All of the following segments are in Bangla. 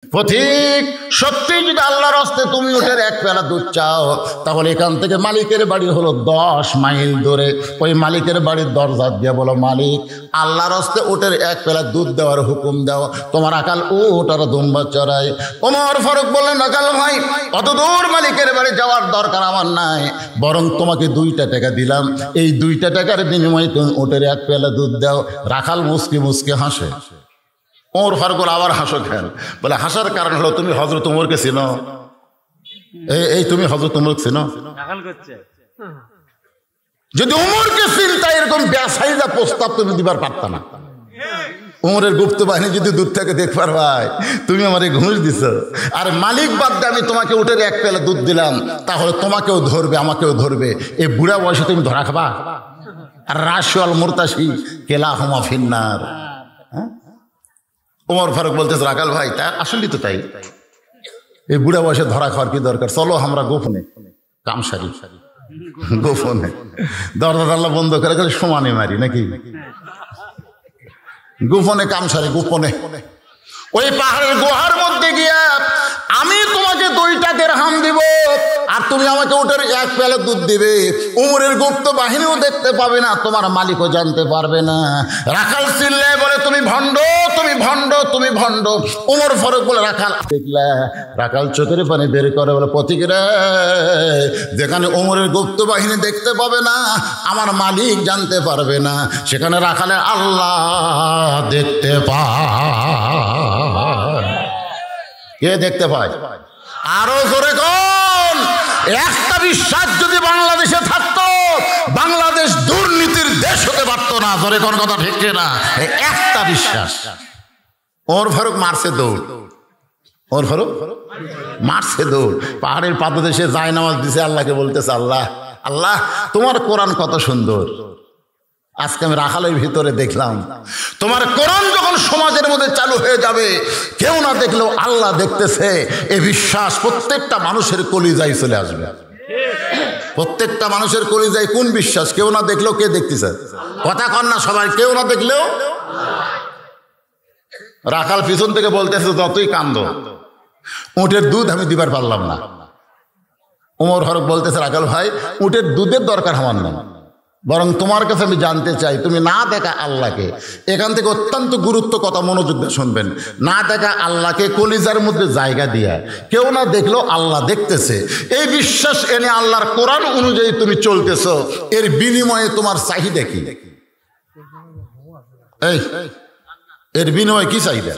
পথিক, সত্যি যদি আল্লাহর হস্তে তুমি উটের এক পেলা দুধ চাও, তাহলে এখান থেকে মালিকের বাড়ি হলো 10 মাইল দূরে। ওই মালিকের বাড়ির দরজা দিয়ে বলো, মালিক, আল্লাহর হস্তে উটের এক পেলা দুধ দেওয়ার হুকুম দাও, তোমার আকাল উট আর দুম্বা চড়াই। ওমর ফারুক বললেন, আকাল ভাই, অত দূর মালিকের বাড়ি যাওয়ার দরকার আমার নাই, বরং তোমাকে 2টা টাকা দিলাম, এই 2টা টাকার বিনিময়ে তুমি উটের এক পেলা দুধ দাও। রাখাল মুসকি মুসকি হাসে। ওমর ফারুক আবার হাসো খেল, বলে হাসার কারণ হলো তুমি হযরত ওমরকে চিনো? এই তুমি হযরত ওমরকে চিনো? যদি ওমরকে চিন্তা এরকম বেসাইজা প্রস্তাব তুমি দিবার পারত না। ওমরের গুপ্ত বাহিনী যদি দূর থেকে দেখবার ভাই, তুমি আমারে ঘুষ দিছ, আর মালিক বাদ দিয়ে আমি তোমাকে উটের এক পেলা দুধ দিলাম, তাহলে তোমাকেও ধরবে আমাকেও ধরবে। এই বুড়া বয়সে তুমি ধরা খাবা? আর রাশিয়াল মুরতাসি কেলাহুমা ফিন্নার। ওমর ফারুক বলতেছে, রাখাল ভাই, তা আসলেই তো তাই, এই বুড়া বয়সে ধরা খাওয়ার কি দরকার, চলো আমরা গোপনে কামসারি গোপনে দরজা জানলা বন্ধ করে খালি সমানে মারি নাকি, গোপনে কামসারি গোপনে ওই পাহাড়ের গুহার মধ্যে গিয়া আমি তোমাকে 2টা দিরহাম দিব, আর তুমি আমাকে উটের এক পেলা দুধ দিবে। উমরের গুপ্ত বাহিনীও দেখতে পাবে না, তোমার মালিকও জানতে পারবে না। রাখাল চিল্লায় বলে, তুমি ভণ্ড, তুমি ভণ্ড, তুমি ভণ্ড। উমর ফারুক বলে, রাখাল দেখলা? রাখাল চোখের পানি বের করে বলে, পথিকরা, যেখানে উমরের গুপ্ত বাহিনী দেখতে পাবে না, আমার মালিক জানতে পারবে না, সেখানে রাখালে আল্লাহ দেখতে পায়। কে দেখতে পায়? আরো জোরে কোন? একটা বিশ্বাস যদি বাংলাদেশে থাকতো, বাংলাদেশ দুর্নীতির দেশ হতে পারতো না। জোরে কোন কথা ঠিক না? একটা বিশ্বাস। ওমর ফারুক মারছে দৌড়, ওমর ফারুক মারছে দৌড়, পাহাড়ের পাদদেশে যায় নামাজ দিছে, আল্লাহকে বলতেছে, আল্লাহ, আল্লাহ, তোমার কোরআন কত সুন্দর। আজকে আমি রাখালের ভিতরে দেখলাম, তোমার কোরআন যখন সমাজের মধ্যে চালু হয়ে যাবে, কেউ না দেখলেও আল্লাহ দেখতেছে, এই বিশ্বাস প্রত্যেকটা মানুষের কলিজায় চলে আসবে। প্রত্যেকটা মানুষের কলিজায় কোন বিশ্বাস? কেউ না দেখলেও কে দেখতেছে? কথা কন না সবাই, কেউ না দেখলেও। রাখাল পিছন থেকে বলতেছে, যতই কান্দ, উটের দুধ আমি দিবার পারলাম না। ওমর ফারুক বলতেছে, রাখাল ভাই, উটের দুধের দরকার আমার না, বরং তোমার কাছে আমি জানতে চাই, তুমি না দেখা আল্লাহকে, এখান থেকে অত্যন্ত গুরুত্ব কথা মনোযোগ দিয়ে শুনবেন, না দেখা আল্লাহকে কলিজার মধ্যে জায়গা দিয়া, কেউ না দেখলেও আল্লাহ দেখতেছে, এই বিশ্বাস এনে আল্লাহর কোরআন অনুযায়ী তুমি চলতেছো, এর বিনিময়ে তোমার চাহিদা কি? এই এর বিনিময়ে কি চাহিদা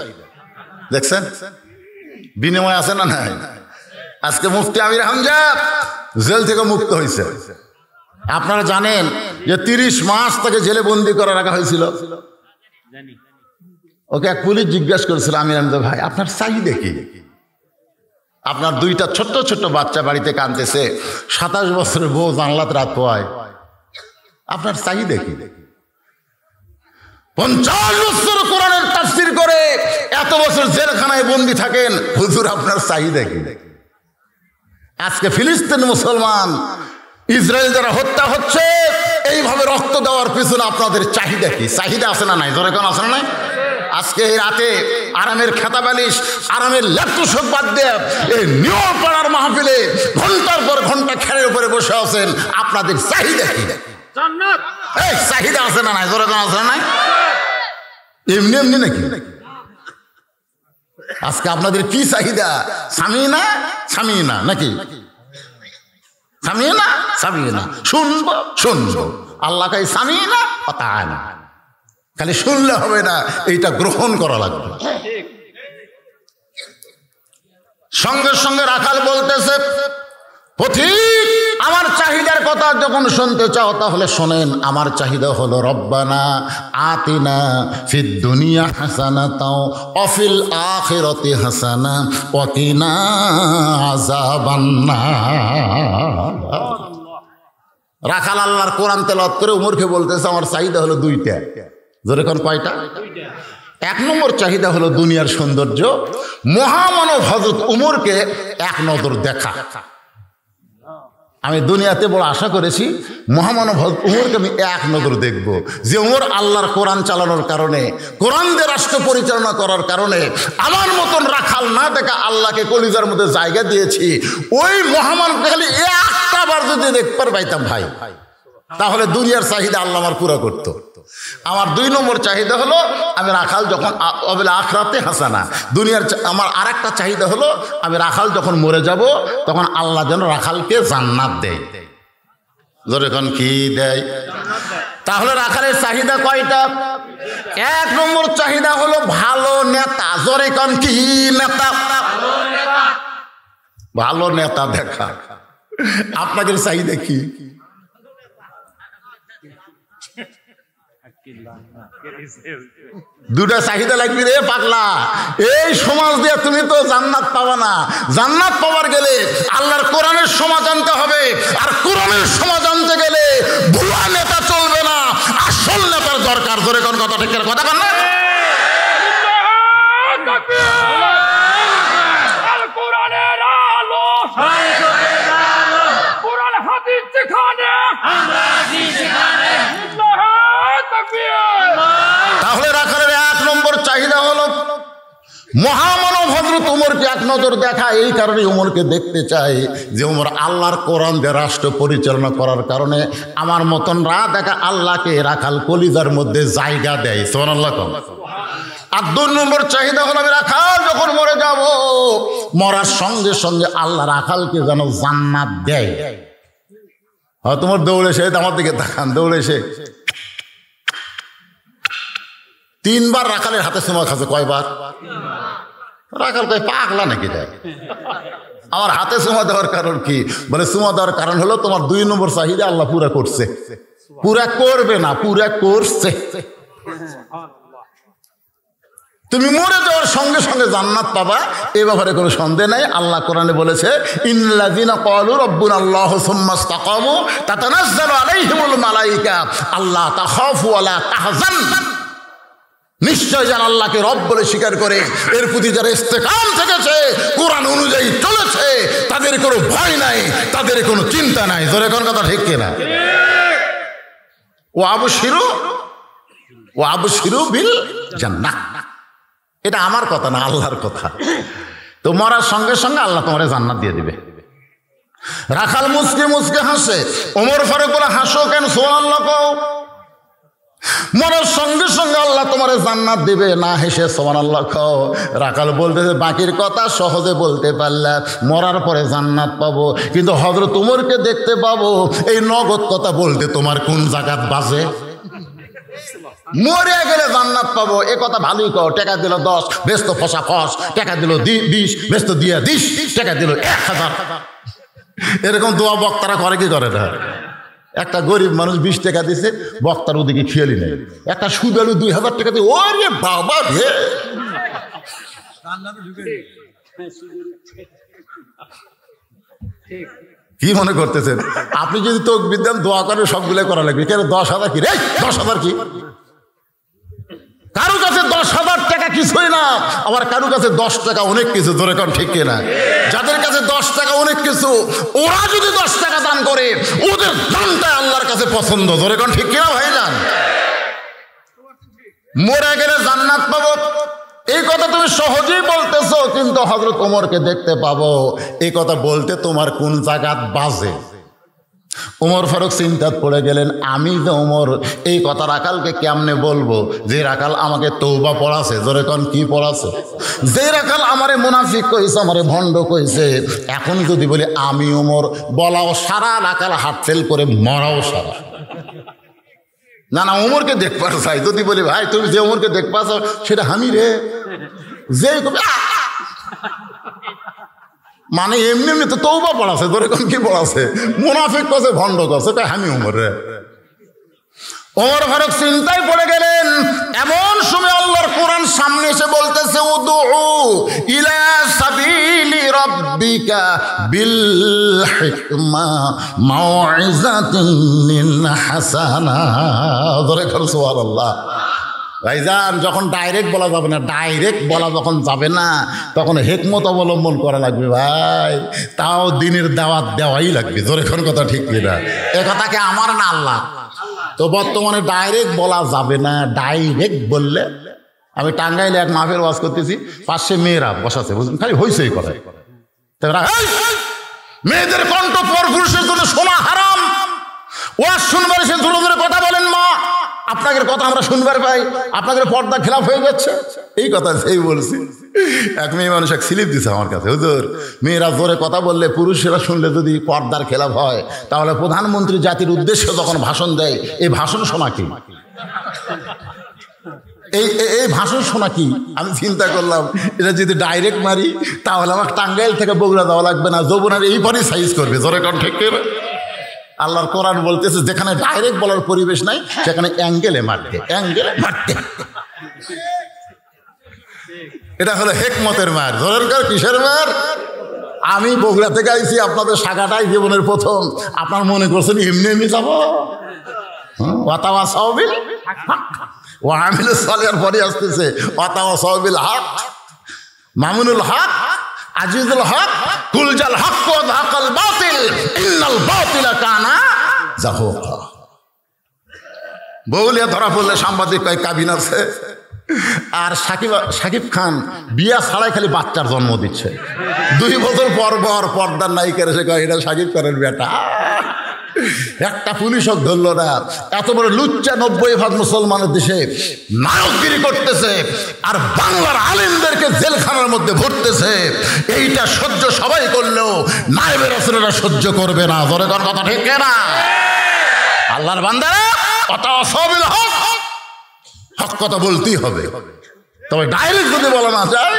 দেখছেন? বিনিময় আছে না নাই? আজকে মুফতি আমির হামজা জেল থেকে মুক্ত হয়েছে। আপনারা জানেন যে 30 মাস তাকে জেলে বন্দি করে রাখা হয়েছিল। ওকে এক পুলিশ জিজ্ঞাসা করেছিল, আমির হামজা ভাই, আপনার চাহিদা কি? আপনার 2টা ছোট্ট ছোট্ট বাচ্চা বাড়িতে কাঁদতেছে, 27 বছরের বউ জানলাতে রাত পোয়ায়, আপনার চাহিদা কি? 50 বছর কোরআনের তাফসীর করে এত বছর জেলখানায় বন্দি থাকেন, হুজুর আপনার চাহিদা কি? আজকে ফিলিস্তিন মুসলমান, ইসরায়েল যারা হত্যা হচ্ছে, এইভাবে রক্ত দেওয়ার পিছনে আপনাদের চাহিদা কি? চাহিদা আছে না নাই? জোরে কোন আছে না নাই? আজকে এই রাতে আরামের খেতা বালিশ, আরামের ল্যাপটপ বাদ দিয়ে এই নিয়ম পাড়ার মাহফিলে ঘন্টার পর ঘন্টা খেলের উপরে বসে আছেন, আপনাদের চাহিদা কি? এই চাহিদা আছে না নাই? জোরে কোন আছে না নাই? এমনি এমনি নাকি? আজকে আপনাদের কি চাহিদা? সামিনা সামিনা নাকি? সামিনা সামিনা, শুনবো শুনবো, আল্লাহ কাই সামিনা আতানা, খালি শুনলে হবে না, এইটা গ্রহণ করা লাগবে। সঙ্গে সঙ্গে রাখাল বলতেছে, পথিক, আমার চাহিদার কথা যখন শুনতে চাও তাহলে শোনেন, আমার চাহিদা হলো রব্বানা আতিনা ফিদ দুনিয়া হাসানাতাও ওয়া ফিল আখিরাতি হাসানা ওয়া কিনা আযাবান্নার। রাখাল আল্লাহর কোরআন তেলাওয়াত করে উমরকে বলতেছে, আমার চাহিদা হলো 2টা। জোরে কোন কয়টা? 1 নম্বর চাহিদা হলো দুনিয়ার সৌন্দর্য, মহামানব হযরত উমরকে এক নজর দেখা। আমি দুনিয়াতে বড় আশা করেছি মহামানব উমরকে আমি এক নজর দেখব, যে উমর আল্লাহর কোরআন চালানোর কারণে, কোরআন দিয়ে রাষ্ট্র পরিচালনা করার কারণে আমার মতন রাখাল না দেখা আল্লাহকে কলিজার মধ্যে জায়গা দিয়েছি। ওই মহামানবকে খালি একটা বার যদি দেখতে পাইতাম ভাই, তাহলে দুনিয়ার চাহিদা আল্লাহ আমার পুরো করতো। আমার 2 নম্বর চাহিদা হলো আমি রাখাল যখন আখরাতে হাসানা, দুনিয়ার আমার আরেকটা চাহিদা হলো আমি রাখাল যখন মরে যাব তখন আল্লাহ যেন রাখালকে জান্নাত দেয়। যখন কি দেয়? তাহলে রাখালের চাহিদা কয়টা? 1 নম্বর চাহিদা হলো ভালো নেতা। জোরে কোন কি নেতা? ভালো নেতা দেখা। আপনাদের চাহিদা কি? দুটা চাহিদা লাগবে রে পাগলা। এই সমাজ দিয়ে তুমি তো জান্নাত পাবা না। জান্নাত পাওয়ার গেলে আল্লাহর কোরআনের সমাজ আনতে হবে, আর কোরআনের সমাজ আনতে গেলে ভুয়া নেতা চলবে না, আসল নেতার দরকার। ধরে কোন কথা ঠিক কথা কন না? তাহলে রাখালের 1 নম্বর চাহিদা হলো মহামানব হযরত উমরকে এক নজর দেখা। এই কারণে উমরকে দেখতে চাই যে উমর আল্লাহর কোরআন দিয়ে রাষ্ট্র পরিচালনা করার কারণে আমার মতন দেখা আল্লাহকে রাখাল কলিজার মধ্যে জায়গা দেয়। সুবহানাল্লাহ। আর 2 নম্বর চাহিদা হলো আমি রাখাল যখন মরে যাব, মরার সঙ্গে সঙ্গে আল্লাহ রাখালকে যেন জান্নাত দেয়। তোমার দৌড়ে এসে আমার দিকে তাকান, দৌড়ে এসে 3 বার রাখালের হাতে চুমা খাচ্ছে। কয়বার? রাখাল কয় পাগলা নাকি দেয়? আমার হাতে চুমা দেওয়ার কারণ কি? বলে চুমা দেওয়ার কারণ হলো তোমার 2 নম্বর চাহিদা আল্লাহ পুরা করছে। পুরা করবে না, পুরা করছে। তুমি মরে যাওয়ার সঙ্গে সঙ্গে জান্নাত পাবা, এ ব্যাপারে কোনো সন্দেহ নাই। আল্লাহ কোরআনে বলেছে ইন্নাল্লাযীনা ক্বালু রাব্বুনাল্লাহু সুম্মা ইসতাকামু তাতানাজ্জালু আলাইহিমুল মালায়েকা আল্লা তাখাফু ওয়া লা তাহজান। নিশ্চয় যারা আল্লাহকে রব বলে স্বীকার করে, এর প্রতি যারা ইস্তেকাম থেকেছে, কোরআন অনুযায়ী চলেছে, তাদের কোনো ভয় নাই, তাদের কোনো চিন্তা নাই। জোরে কোন কথা ঠিক কিনা? ও আবশিরু বিল জান্নাহ। এটা আমার কথা না, আল্লাহর কথা। তো মরার সঙ্গে সঙ্গে আল্লাহ তোমারে জান্নাত দিয়ে দিবে। রাখাল মুসকে মুসকে হাসে। ওমর ফারুক বলে হাসো কেন? সুবহানাল্লাহ কও। মরার সঙ্গে সঙ্গে আল্লাহ তোমারে জান্নাত দিবে, না হেসে সুবহানাল্লাহ কও। রাখাল বলতেছে বাকির কথা সহজে বলতে পারলে, মরার পরে জান্নাত পাবো, কিন্তু হযরত উমরকে দেখতে পাবো, এই নগদ কথা বলতে তোমার কোন জায়গাত বাজে? মরে গেলে জান্নাত পাবো এ কথা ভালোই কও। টাকা দিল 10, বেস্ত ফসা ফস। টাকা দিল 20, বেস্ত দিয়ে 20। টাকা দিল 1000। এরকম দোয়া বক্তারা করে কি করে না? একটা গরিব মানুষ 20 টাকা দিছে, বক্তার ওদিকে খেয়ালি নেই। একটা সুদালু 2000 টাকা দিয়ে, ওরে বাবা রে। কি মনে করতেছেন? আপনি যদি তাকবীর দেন, দোয়া করে, সবগুলো করা লাগবে। কেন 10,000 কি রে? 10,000 কি? কারো কাছে 10,000 টাকা কিছুই না, আবার কারো কাছে 10 টাকা অনেক কিছু। ধরে কোন ঠিক কিনা? যাদের কাছে 10 টাকা অনেক কিছু, ওরা যদি 10 টাকা দান করে, ওদের দানটা আল্লাহর কাছে পছন্দ। ধরে কোন ঠিক কিনা ভাইজান? মরে গেলে জান্নাত পাবো, এই কথা তুমি সহজেই বলতেছো, কিন্তু হযরত ওমরকে দেখতে পাবো, এই কথা বলতে তোমার কোন জায়গাত বাজে? উমর ফারুক চিন্তাত পড়ে গেলেন, আমি যে উমর এই কথা রাখালকে কেমনে বলবো? যে রাখাল আমাকে তওবা পড়াছে। জোরে কোন কি পড়াছে? যে রাখাল আমারে মুনাফিক কইছে, আমারে ভণ্ড কইছে, এখন যদি বলি আমি উমর, বলাও সারা, রাখাল হাত ফেল করে মরাও সারা। না না, উমরকে দেখবার চাই। যদি বলি ভাই তুমি যে উমরকে দেখবা চাও, সেটা আমি রে। যে মানে এমনি এমনি তো তওবা পড়াছে। ধরে কোন কি পড়াছে? মুনাফিক করছে, ভণ্ড করছে, তাই আমি উমর রে। ওমর ফারুক চিন্তায় পড়ে গেলেন। এমন সময় আল্লাহর কোরআন সামনে এসে বলতেছে উদউ ইলা সাবিলি রাব্বিকা বিল হিকমা মাউইজাতিন হাসানা। ধরে কোন সুবহানাল্লাহ। ভাইজান যখন ডাইরেক্ট বলা যাবে না, ডাইরেক্ট বলা যখন যাবে না তখন হেকমত অবলম্বন করা লাগবে ভাই, তাও দিনের দাওয়াত দেওয়াই লাগবে। জোরে কোন কথা ঠিক কিনা? এ কথা কি আমার না আল্লাহ? তো বর্তমানে ডাইরেক্ট বলা যাবে না, ডাইরেক্ট বললে, আমি টাঙ্গাইলে এক মাহফিল ওয়াজ করতেছি, পাশে মেয়েরা বসাছে, বুঝলেন, খালি হইচই করে। মেয়েদের কণ্ঠ পর পুরুষের জন্য শোনা হারাম, ওয়াজ শুনবার সে জোরে জোরে কথা বলেন, মা আপনাদের কথা আমরা শুনবার পাই, আপনাদের পর্দা খেলাফ হয়ে যাচ্ছে, এই কথা সেই বলছি। এক মেয়ে মানুষ এক স্লিপ দিছে আমার কাছে, হুজুর মেয়েরা জোরে কথা বললে, পুরুষেরা শুনলে যদি পর্দার খেলাফ হয়, তাহলে প্রধানমন্ত্রী জাতির উদ্দেশ্যে যখন ভাষণ দেয়, এই ভাষণ শোনা কি? এই ভাষণ শোনা কি? আমি চিন্তা করলাম এটা যদি ডাইরেক্ট মারি তাহলে আমার টাঙ্গাইল থেকে বগুড়া যাওয়া লাগবে না, যৌবনের এই পরই সাইজ করবে। জোরে কোন ঠিক কিনা? আল্লাহর কোরআন বলতেছে যেখানে ডাইরেক্ট বলার পরিবেশ নাই সেখানে অ্যাঙ্গেলে মারতে, অ্যাঙ্গেলে মারতে। এটা হলো হেকমতের মার। জোরের কার কিসের মার? আমি বগুড়া থেকে আইছি, আপনাদের শাখাটাই জীবনের প্রথম, আপনার মনে করছেন এমনি এমনি যাবো? ওয়াতাওয়া সাওবিল ও আমিল সালের পরে আসতেছে ওয়াতাওয়া সাওবিল হক, মামুনুল হক, আজিজুল হক, কুলজাল হক ওয়া যাকাল বাতিল ইন্নাল বাতিলা কানা যাহুকা। বউলিয়া ধরা পড়লে সাংবাদিক কয় কাবিন আছে, আর সাকিব খান বিয়া ছাড়াই খালি বাচ্চার জন্ম দিচ্ছে। 2 বছর পর পর পর্দার নায়িকার এসে কয় এটা সাকিব খানের বেটা। একটা পুলিশও ধরলো না। এত বড় লুচ্চা 90% মুসলমানের দেশে নায়কগিরি করতেছে আর বাংলার আলেমদেরকে জেলখানার মধ্যে ভরতেছে। এইটা সহ্য সবাই করলেও নায়েবে রাসূলরা সহ্য করবে না। জোরে কোন কথা ঠিক না? আল্লাহর বান্দারা কথা সবিল হক, হক কথা বলতেই হবে। তবে ডাইরেক্ট যদি বলা না যায়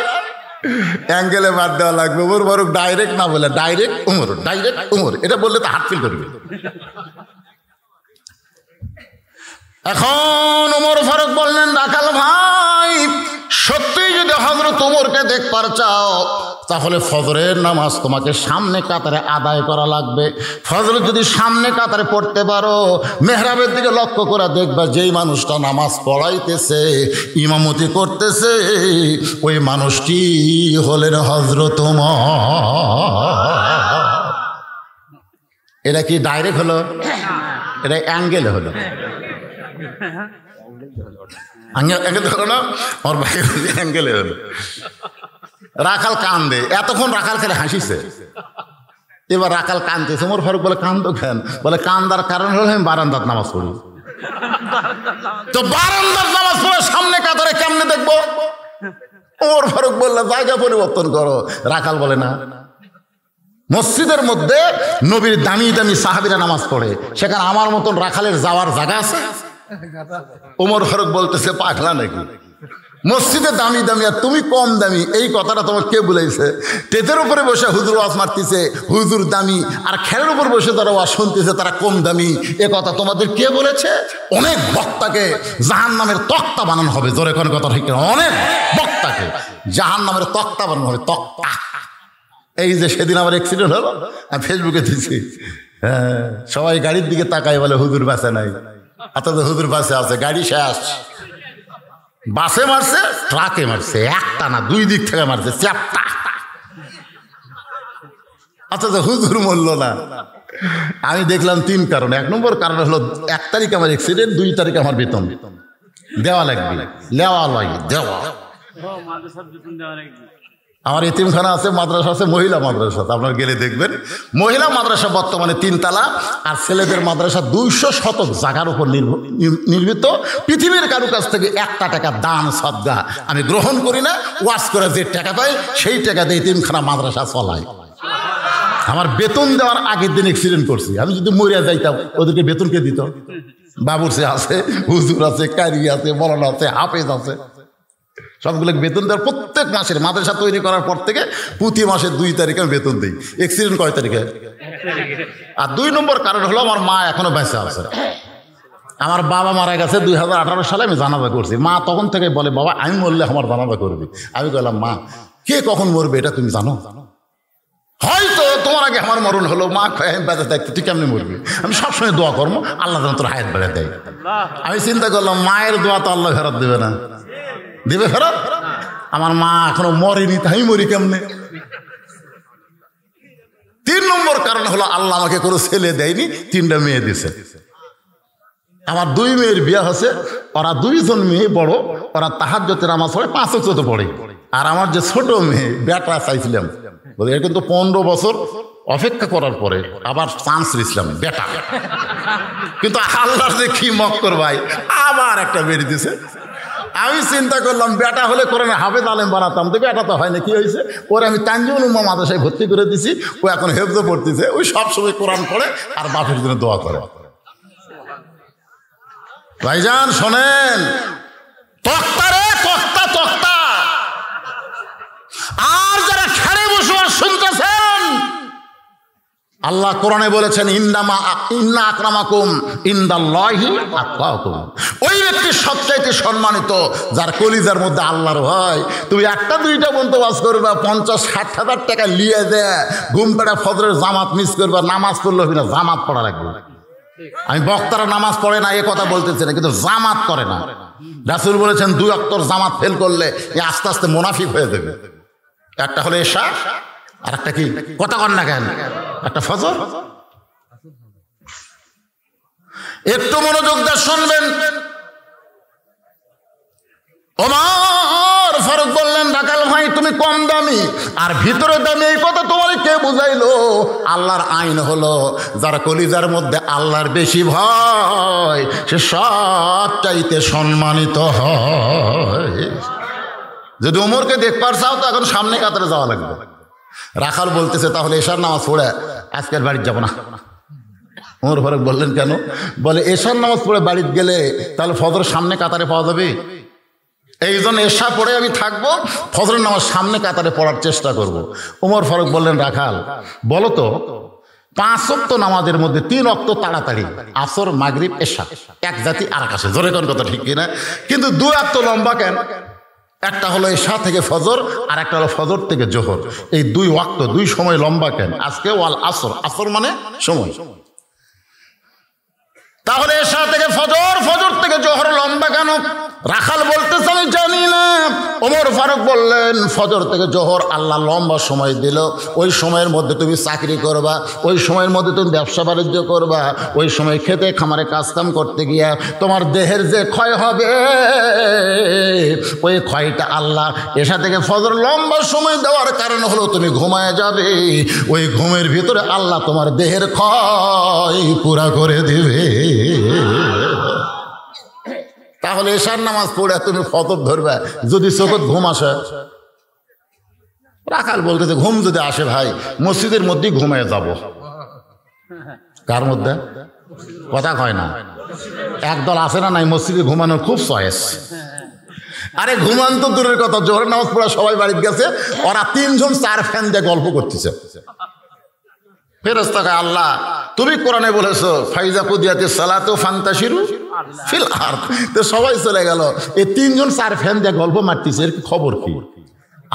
অ্যাঙ্গেলে বাদ দেওয়া লাগবে। ওমর ফারুক ডাইরেক্ট না বলে ডাইরেক্ট উমর, ডাইরেক্ট উমর, এটা বললে তো হার্ট ফিল করবে। এখন ওমর ফারুক বললেন, রাখাল ভাই সত্যি যদি হযরত ওমরকে দেখবার চাও তাহলে ফজরের নামাজ তোমাকে সামনে কাতারে আদায় করা লাগবে। ফজর যদি সামনে কাতারে পড়তে পারো, মেহরাবের দিকে লক্ষ্য করে দেখবা যেই মানুষটা নামাজ পড়াইতেছে, ইমামতি করতেছে, ওই মানুষটি হলেন হযরত ওমর। এটা কি ডাইরেক্ট হলো? এটা অ্যাঙ্গেল হলো। আমার ভাই অ্যাঙ্গেলে হলো। রাখাল কান্দে, এতক্ষণ রাখাল খেলে হাসিছে, এবার রাখাল কান্দতেছে। ওমর ফারুক বলে কান্দো কেন? বলে কান্দার কারণ হলো আমি বারান্দার নামাজ পড়ি। তো বারান্দার নামাজ পড়ে সামনে কাতারে কেমনে দেখবো? ওমর ফারুক বললে জায়গা পরিবর্তন করো। রাখাল বলে না, মসজিদের মধ্যে নবীর দামি দামি সাহাবীরা নামাজ পড়ে, সেখানে আমার মতন রাখালের যাওয়ার জায়গা আছে? ওমর ফারুক বলতেছে পাগলা নাকি? মসজিদে দামি দামি আর তুমি কম দামি, এই কথাটা তোমার কে বলেছে? টেতের উপরে বসে হুজুর ওয়াজ মারতেছে, হুজুর দামি, আর খেলের উপর বসে তারা ওয়াজ শুনতেছে, তারা কম দামি, এ কথা তোমাদের কে বলেছে? অনেক বক্তাকে জাহান্নামের তক্তা বানানো হবে। জোরে কোন কথা ঠিক না? অনেক বক্তাকে জাহান্নামের তক্তা বানানো হবে, তক্তা। এই যে সেদিন আমার অ্যাক্সিডেন্ট হলো, আমি ফেসবুকে দিচ্ছি, হ্যাঁ, সবাই গাড়ির দিকে তাকায় বলে হুজুর বাসে নাই। অর্থাৎ হুজুর বাসে আছে, গাড়ি শেষ। বাসে মারছে, ট্রাকে মারছে, একটা না 2 দিক থেকে মারছে, চ্যাপটা। অর্থাৎ হুজুর মরল না। আমি দেখলাম 3 কারণ। 1 নম্বর কারণ হলো 1 তারিখ আমার অ্যাক্সিডেন্ট, 2 তারিখ আমার বেতন দেওয়া লাগবে, দেওয়া লাগে, দেওয়া। আমার এতিমখানা আছে, মাদ্রাসা আছে, মহিলা মাদ্রাসা, আপনার গেলে দেখবেন। মহিলা মাদ্রাসা বর্তমানে 3 তলা, আর ছেলেদের মাদ্রাসা 200 শতক জায়গার উপর নির্মিত। পৃথিবীর কারো কাছ থেকে 1 টাকা দান সদকা আমি গ্রহণ করি না। ওয়াজ করে যে টাকা পাই সেই টাকা দিয়ে এতিমখানা মাদ্রাসা চলাই। আমার বেতন দেওয়ার আগের দিন অ্যাক্সিডেন্ট করছি। আমি যদি মরিয়া যাইতাম ওদেরকে বেতন কে দিত? বাবুরসি আছে, হুজুর আছে, কারি আছে, মৌলানা আছে, হাফেজ আছে, সবগুলো বেতন দেওয়ার প্রত্যেক মাসের মাদ্রাসা তৈরি করার পর থেকে প্রতি মাসের 2 তারিখে আমি বেতন দিই। অ্যাক্সিডেন্ট কয় তারিখে? আর 2 নম্বর কারণ হলো আমার মা এখনো বেঁচে আছে। আমার বাবা মারা গেছে 2018 সালে, আমি জানাজা করছি। মা তখন থেকে বলে, বাবা আমি মরলে আমার জানাজা করবি। আমি বললাম, মা কে কখন মরবে এটা তুমি জানো? হয়তো তোমার আগে আমার মরণ হলো, মা কয় আমি বেঁচে থাকতে তুই কেমনি মরবি, আমি সবসময় দোয়া করবো আল্লাহ যেন তোর হায়াত বেড়ে দেয়। আমি চিন্তা করলাম মায়ের দোয়া তো আল্লাহ ফেরত দেবে না, দিবে ফেরত? আমার মা এখনো মরেনি, তাই মরি কেমনে? 3 নম্বর কারণ হলো আল্লাহ আমাকে কোনো ছেলে দেয়নি, 3টা মেয়ে দিছে। আমার 2 মেয়ের বিয়ে হচ্ছে, ওরা 2 জন মেয়ে বড়, ওরা তাহাজ্জুদের নামাজ পড়ে, 5 ওয়াক্ত পড়ে। আর আমার যে ছোট মেয়ে বেটা চাইছিলাম, বলে এর কিন্তু 15 বছর অপেক্ষা করার পরে আবার চান্স দিয়েছিলাম বেটা, কিন্তু আল্লাহর যে কি মক্কর ভাই, আবার একটা বেরিয়ে দিছে। আমি চিন্তা করলাম বেটা হলে কোরআনে হাফেজ আলেম বানাতাম, তো বেটা তো হয় না, কি হয়েছে? ওরে আমি তানজিমুল উম্মাহ মাদ্রাসায় ভর্তি করে দিছি, ও এখন হেফজে পড়তেছে, ওই সবসময় কোরআন পড়ে আর বাপের জন্য দোয়া করে। ভাইজান শোনেন, তক্তা রে তক্তা তক্তা। আর যারা খেলে বসে শুনতেছেন, আল্লাহ কোরআনে বলেছেন ইন্না আকরামাকুম ইনদাল্লাহি আতকাকুম। ওই ব্যক্তি সবচাইতে সম্মানিত যার কলিজার মধ্যে আল্লাহর ভয়। তুমি 1টা 2টা বন্ধবাস করবা, 50-60 হাজার টাকা লিয়ে দেয়, ঘুম পেড়া ফজরের জামাত মিস করবা, নামাজ পড়লে হবে না, জামাত পড়া লাগবে। আমি বক্তারা নামাজ পড়ে না এ কথা বলতেছি না, কিন্তু জামাত করে না। রাসূল বলেছেন 2 ওয়াক্ত জামাত ফেল করলে আস্তে আস্তে মুনাফিক হয়ে যাবে। একটা হলো এশা, আর একটা কি, কথা কন না কেন, একটা ফজর। একটু মনোযোগ দিয়ে শুনবেন। ওমর ফারুক বললেন, রাখাল ভাই তুমি কম দামি আর ভিতরে দামি, এই কথা তোমার কে বুঝাইলো? আল্লাহর আইন হলো যার কলিজার মধ্যে আল্লাহর বেশি ভয়, সে সব চাইতে সম্মানিত হয়। যদি ওমরকে দেখবার চাও তো এখন সামনে কাতারে যাওয়া লাগবে। রাখাল বলতেছে, তাহলে এশার নামাজ পড়ে আজকের বাড়িতে যাবো না। ওমর ফারুক বললেন, কেন? বলে এশার নামাজ পড়ে বাড়িতে গেলে তাহলে ফজরের সামনে কাতারে পাওয়া যাবে, এই জন্য এশা পড়ে আমি থাকবো, ফজরের নামাজ সামনে কাতারে পড়ার চেষ্টা করব। ওমর ফারুক বললেন, রাখাল বলো তো 5 ওয়াক্ত নামাজের মধ্যে 3 ওয়াক্ত তাড়াতাড়ি, আসর মাগরিব এশা এক জাতি আর আকাশে, জোরে কোন কথা ঠিক কিনা? কিন্তু 2 ওয়াক্ত লম্বা কেন? একটা হলো এশা থেকে ফজর, আর একটা হলো ফজর থেকে জোহর। এই 2 ওয়াক্ত 2 সময় লম্বা কেন? আজকে ওয়াল আসর, আসর মানে সময়। তাহলে এশা থেকে ফজর, ফজর থেকে জোহর লম্বা কেন? রাখাল বলতেছে আমি জানি না। ওমর ফারুক বললেন, ফজর থেকে জোহর আল্লাহ লম্বা সময় দিল, ওই সময়ের মধ্যে তুমি চাকরি করবা, ওই সময়ের মধ্যে তুমি ব্যবসা বাণিজ্য করবা, ওই সময় খেতে খামারে কাজকাম করতে গিয়া তোমার দেহের যে ক্ষয় হবে, ওই ক্ষয়টা আল্লাহ এশা থেকে ফজর লম্বা সময় দেওয়ার কারণ হলো তুমি ঘুমায় যাবে, ওই ঘুমের ভিতরে আল্লাহ তোমার দেহের ক্ষয় পুরা করে দিবে। তাহলে এশার নামাজ পড়ে তুমি ফজর ধরবে যদি চোখত ঘুম আসে। রাখাল বলতেছে, ঘুম যদি আসে ভাই মসজিদের মধ্যেই ঘুমিয়ে যাব। কার মধ্যে? কথা কয় না। একদল আছে না নাই মসজিদে ঘুমানোর খুব চয়েস। আরে ঘুমান তো দূরের কথা, জোহরের নামাজ পড়া সবাই বাড়িতে গেছে, ওরা 3 জন 4 ফ্যান দিয়ে গল্প করতেছে। ফেরেশতা কয়, আল্লাহ তুমি কোরআনে বলেছো ফাইজা কুদিয়াতিস সালাতু ফান্তাশিরু ফিল আরদ, তো সবাই চলে গেল, এই 3 জন 4 ফ্যান দিয়ে গল্প মারতেছে, এর খবর কি?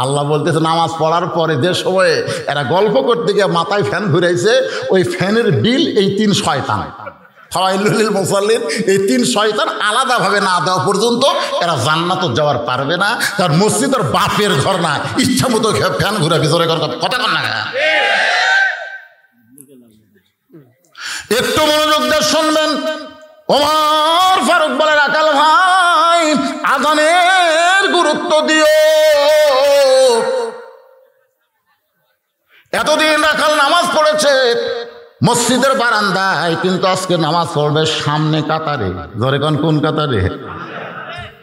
আল্লাহ বলতেছে, নামাজ পড়ার পরে যে সময়ে এরা গল্প করতে গিয়ে মাথায় ফ্যান ঘুরাইছে, ওই ফ্যানের বিল এই 3 শয়তান। ফাওয়াইলুল মুসাল্লিন, এই 3 শয়তান আলাদাভাবে না দেওয়া পর্যন্ত এরা জান্নাত যাওয়ার পারবে না, কারণ মসজিদের বাপের ঘর না, ইচ্ছা মতো ফ্যান ঘুরে ভিতরে কথা কর না। একটু মনোযোগ দিয়ে শুনবেন। ওমর ফারুক বলে, রাখাল ভাই আযানের গুরুত্ব দিও। এতদিন রাখাল নামাজ পড়েছে মসজিদের বারান্দায়, কিন্তু আজকে নামাজ পড়বে সামনে কাতারে। ধরে কোন কাতারে?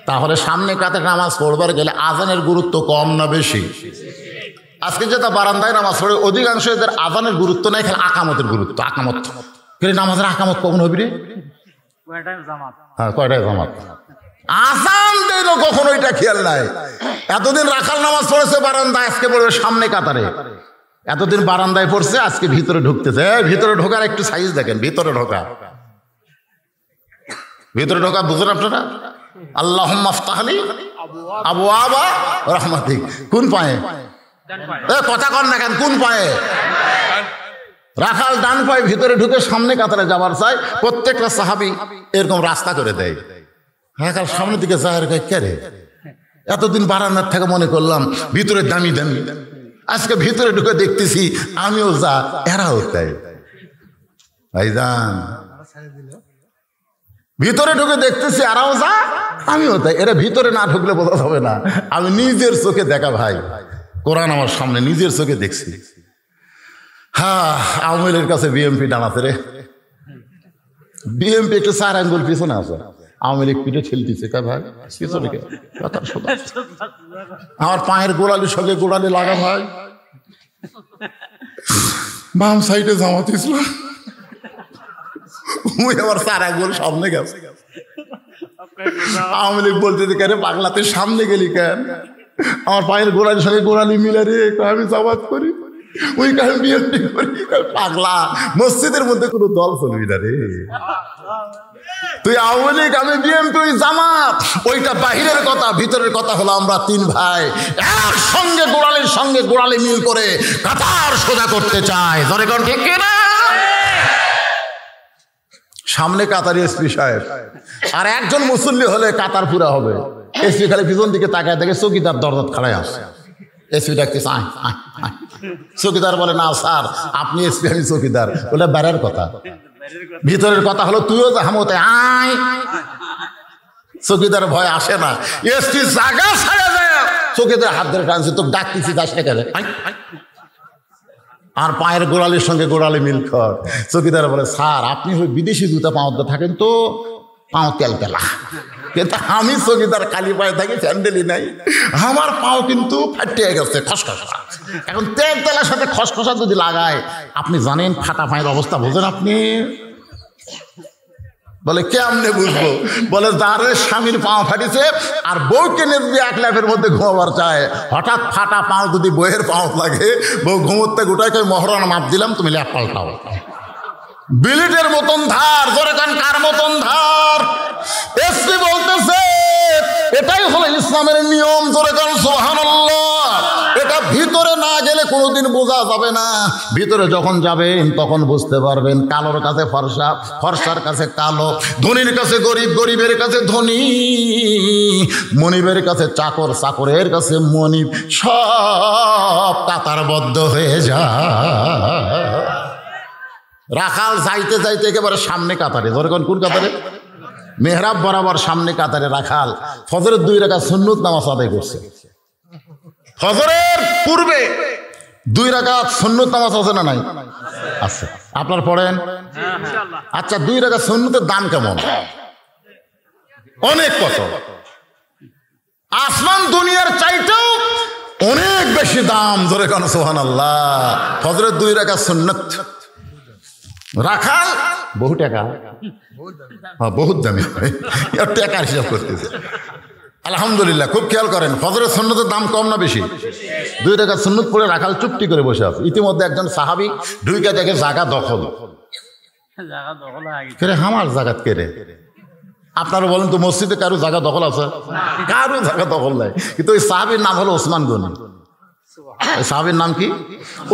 তাহলে সামনে কাতারে নামাজ পড়বার গেলে আযানের গুরুত্ব কম না বেশি? আজকে যেটা বারান্দায় নামাজ পড়ে অধিকাংশ এদের আযানের গুরুত্ব নাই, খালি আকামতের গুরুত্ব। আকামত নামাজের আকামত কখন হবি রে? হ্যাঁ, কয়টায় জামাত? আযান দিল কখন ওইটা খেয়াল নাই। এতদিন রাখাল নামাজ পড়েছে বারান্দায়, আজকে পড়বে সামনে কাতারে। এতদিন বারান্দায় পড়ছে, আজকে ভিতরে ঢুকতেছে। ভিতরে ঢোকার একটু সাইজ দেখেন, ভিতরে ঢোকা বুঝুন আপনারা? আল্লাহুম্মা আফতাহলি আবওয়াবা রাহমাতিক, কোন পায়ে? কথা কন না কেন, কোন পায়ে? রাখাল ডান পায়ে ভিতরে ঢুকে সামনে কাতারে যাবার চাই, প্রত্যেকটা সাহাবী এরকম রাস্তা করে দেয়। রাখাল সামনের দিকে জাহের কয় কে রে, এতদিন বারান্দার থেকে মনে করলাম ভিতরে দামি দামি, আজকে ভিতরে ঢুকে দেখতেছি আমিও যা এরাও তাই। ভাইজান ভিতরে ঢুকে দেখতেছি এরাও যা আমিও তাই। এরা ভিতরে না ঢুকলে বোঝা যাবে না, আমি নিজের চোখে দেখা ভাই, কোরআন আমার সামনে নিজের চোখে দেখছি। হ্যাঁ, আওয়ামী লীগের কাছে বিএমপি ডানাতে রে, বিএমপি একটু 4 আঙ্গুল পিছনে আছে, আওয়ামী লীগ পিঠে ঠেলতেছে কা ভাই পিছনে। আমার পায়ের গোড়ালির সঙ্গে গোড়ালি লাগা ভাই, বাম সাইডে জামাত ইসলাম, ওই আবার 4 আঙ্গুল সামনে গেছে। আওয়ামী লীগ বলতে কেন পাগলাতে সামনে গেলি কেন, আমার পায়ের গোড়ালির সঙ্গে গোড়ালি মিলে রে, আমি জামাত করি, ওই কারণে বিএনপি করি। পাগলা, মসজিদের মধ্যে কোনো দল চলবি না রে, তুই আওয়ামী লীগ আমি বিএনপি, ওই জামাত ওইটা বাহিরের কথা, ভিতরের কথা হলো আমরা 3 ভাই একসঙ্গে গোড়ালির সঙ্গে গোড়ালি মিল করে কাতার সোজা করতে চাই। ধরে কোন ঠিক কিনা? সামনে কাতারি এসপি সাহেব, আর একজন মুসল্লি হলে কাতার পুরা হবে। এসপি খালি পিছন দিকে তাকায় দেখে চৌকিদার দরজাত খাড়ায় আসছে, এসপি ডাকতেছে আয় আয় আয়। চৌকিদার বলে না স্যার আপনি এসপি আমি চৌকিদার, ওটা বাইরের কথা, ভিতরের কথা হলো তুইও হামতে আয়। চৌকিদার ভয় আসে না, এসপি জায়গা ছাড়া যায়, চৌকিদার হাত ধরে টানছে, তো ডাকতেছি যাস না কেন, আর পায়ের গোড়ালির সঙ্গে গোড়ালি মিল কর। চৌকিদার বলে স্যার আপনি ওই বিদেশি জুতা পাওয়াতে থাকেন তো, পাও তেল তেলা, কিন্তু আমি চৌকিদার খালি পায়ে থাকি, স্যান্ডেলই নাই, আমার পাও কিন্তু ফাটিয়ে গেছে খসখসা। এখন তেল তেলার সাথে খসখসা যদি লাগায়, আপনি জানেন ফাটা পায়ের অবস্থা বোঝেন আপনি? বলে কেমনে বুঝবো? বলে যারে স্বামীর পাও ফাটিছে আর বউকে নেবি এক ল্যাপের মধ্যে ঘুমাবার চায়, হঠাৎ ফাটা পাও যদি বইয়ের পাও লাগে, বউ ঘুমোতে গোটায় কই মহরানা মাপ দিলাম তুমি ল্যাপ পাল্টাও। বিলিটের মতন ধার, জোরে কান কার মতন ধার? এসপি বলতেছে এটাই হলো ইসলামের নিয়ম, জোরে কান সুবহানাল্লাহ। এটা ভিতরে না গেলে কোনোদিন বোঝা যাবে না, ভিতরে যখন যাবেন তখন বুঝতে পারবেন। কালোর কাছে ফর্সা, ফর্সার কাছে কালো, ধনীর কাছে গরিব, গরিবের কাছে ধনী, মনিবের কাছে চাকর, চাকরের কাছে মনিব, সব কাতারবদ্ধ হয়ে যায়। রাখাল যাইতে যাইতে একেবারে সামনে কাতারে, ধরে কোন কাতারে? মেহরাব বরাবর সামনে কাতারে রাখাল ফজরের 2 রাকাত সুন্নত নামাজ আদায় করছে। ফজরের পূর্বে 2 রাকাত সুন্নত নামাজ আছে না নাই? আছে। আপনার পড়েন? আচ্ছা 2 রাকাত সুন্নতের দাম কেমন? অনেক কত, আসমান দুনিয়ার চাইতেও অনেক বেশি দাম। ধরে কেন সুবহানাল্লাহ। ফজরের 2 রাকাত সুন্নত রাখাল বহু টাকা, বহুত দামি, টাকার হিসাব করতেছে। আলহামদুলিল্লাহ, খুব খেয়াল করেন ফজরের সুন্নতের দাম কম না বেশি? 2 রাকাত সুন্নত পড়ে রাখাল চুপটি করে বসে আছে। ইতিমধ্যে একজন সাহাবী ঢুইকা দেখে জায়গা দখল। আমার জায়গা কেড়ে, আপনারা বলেন তো মসজিদে কারো জায়গা দখল আছে? কারো জায়গা দখল নাই। কিন্তু ওই সাহাবীর নাম হলো ওসমান গনি। সাহাবীর নাম কি?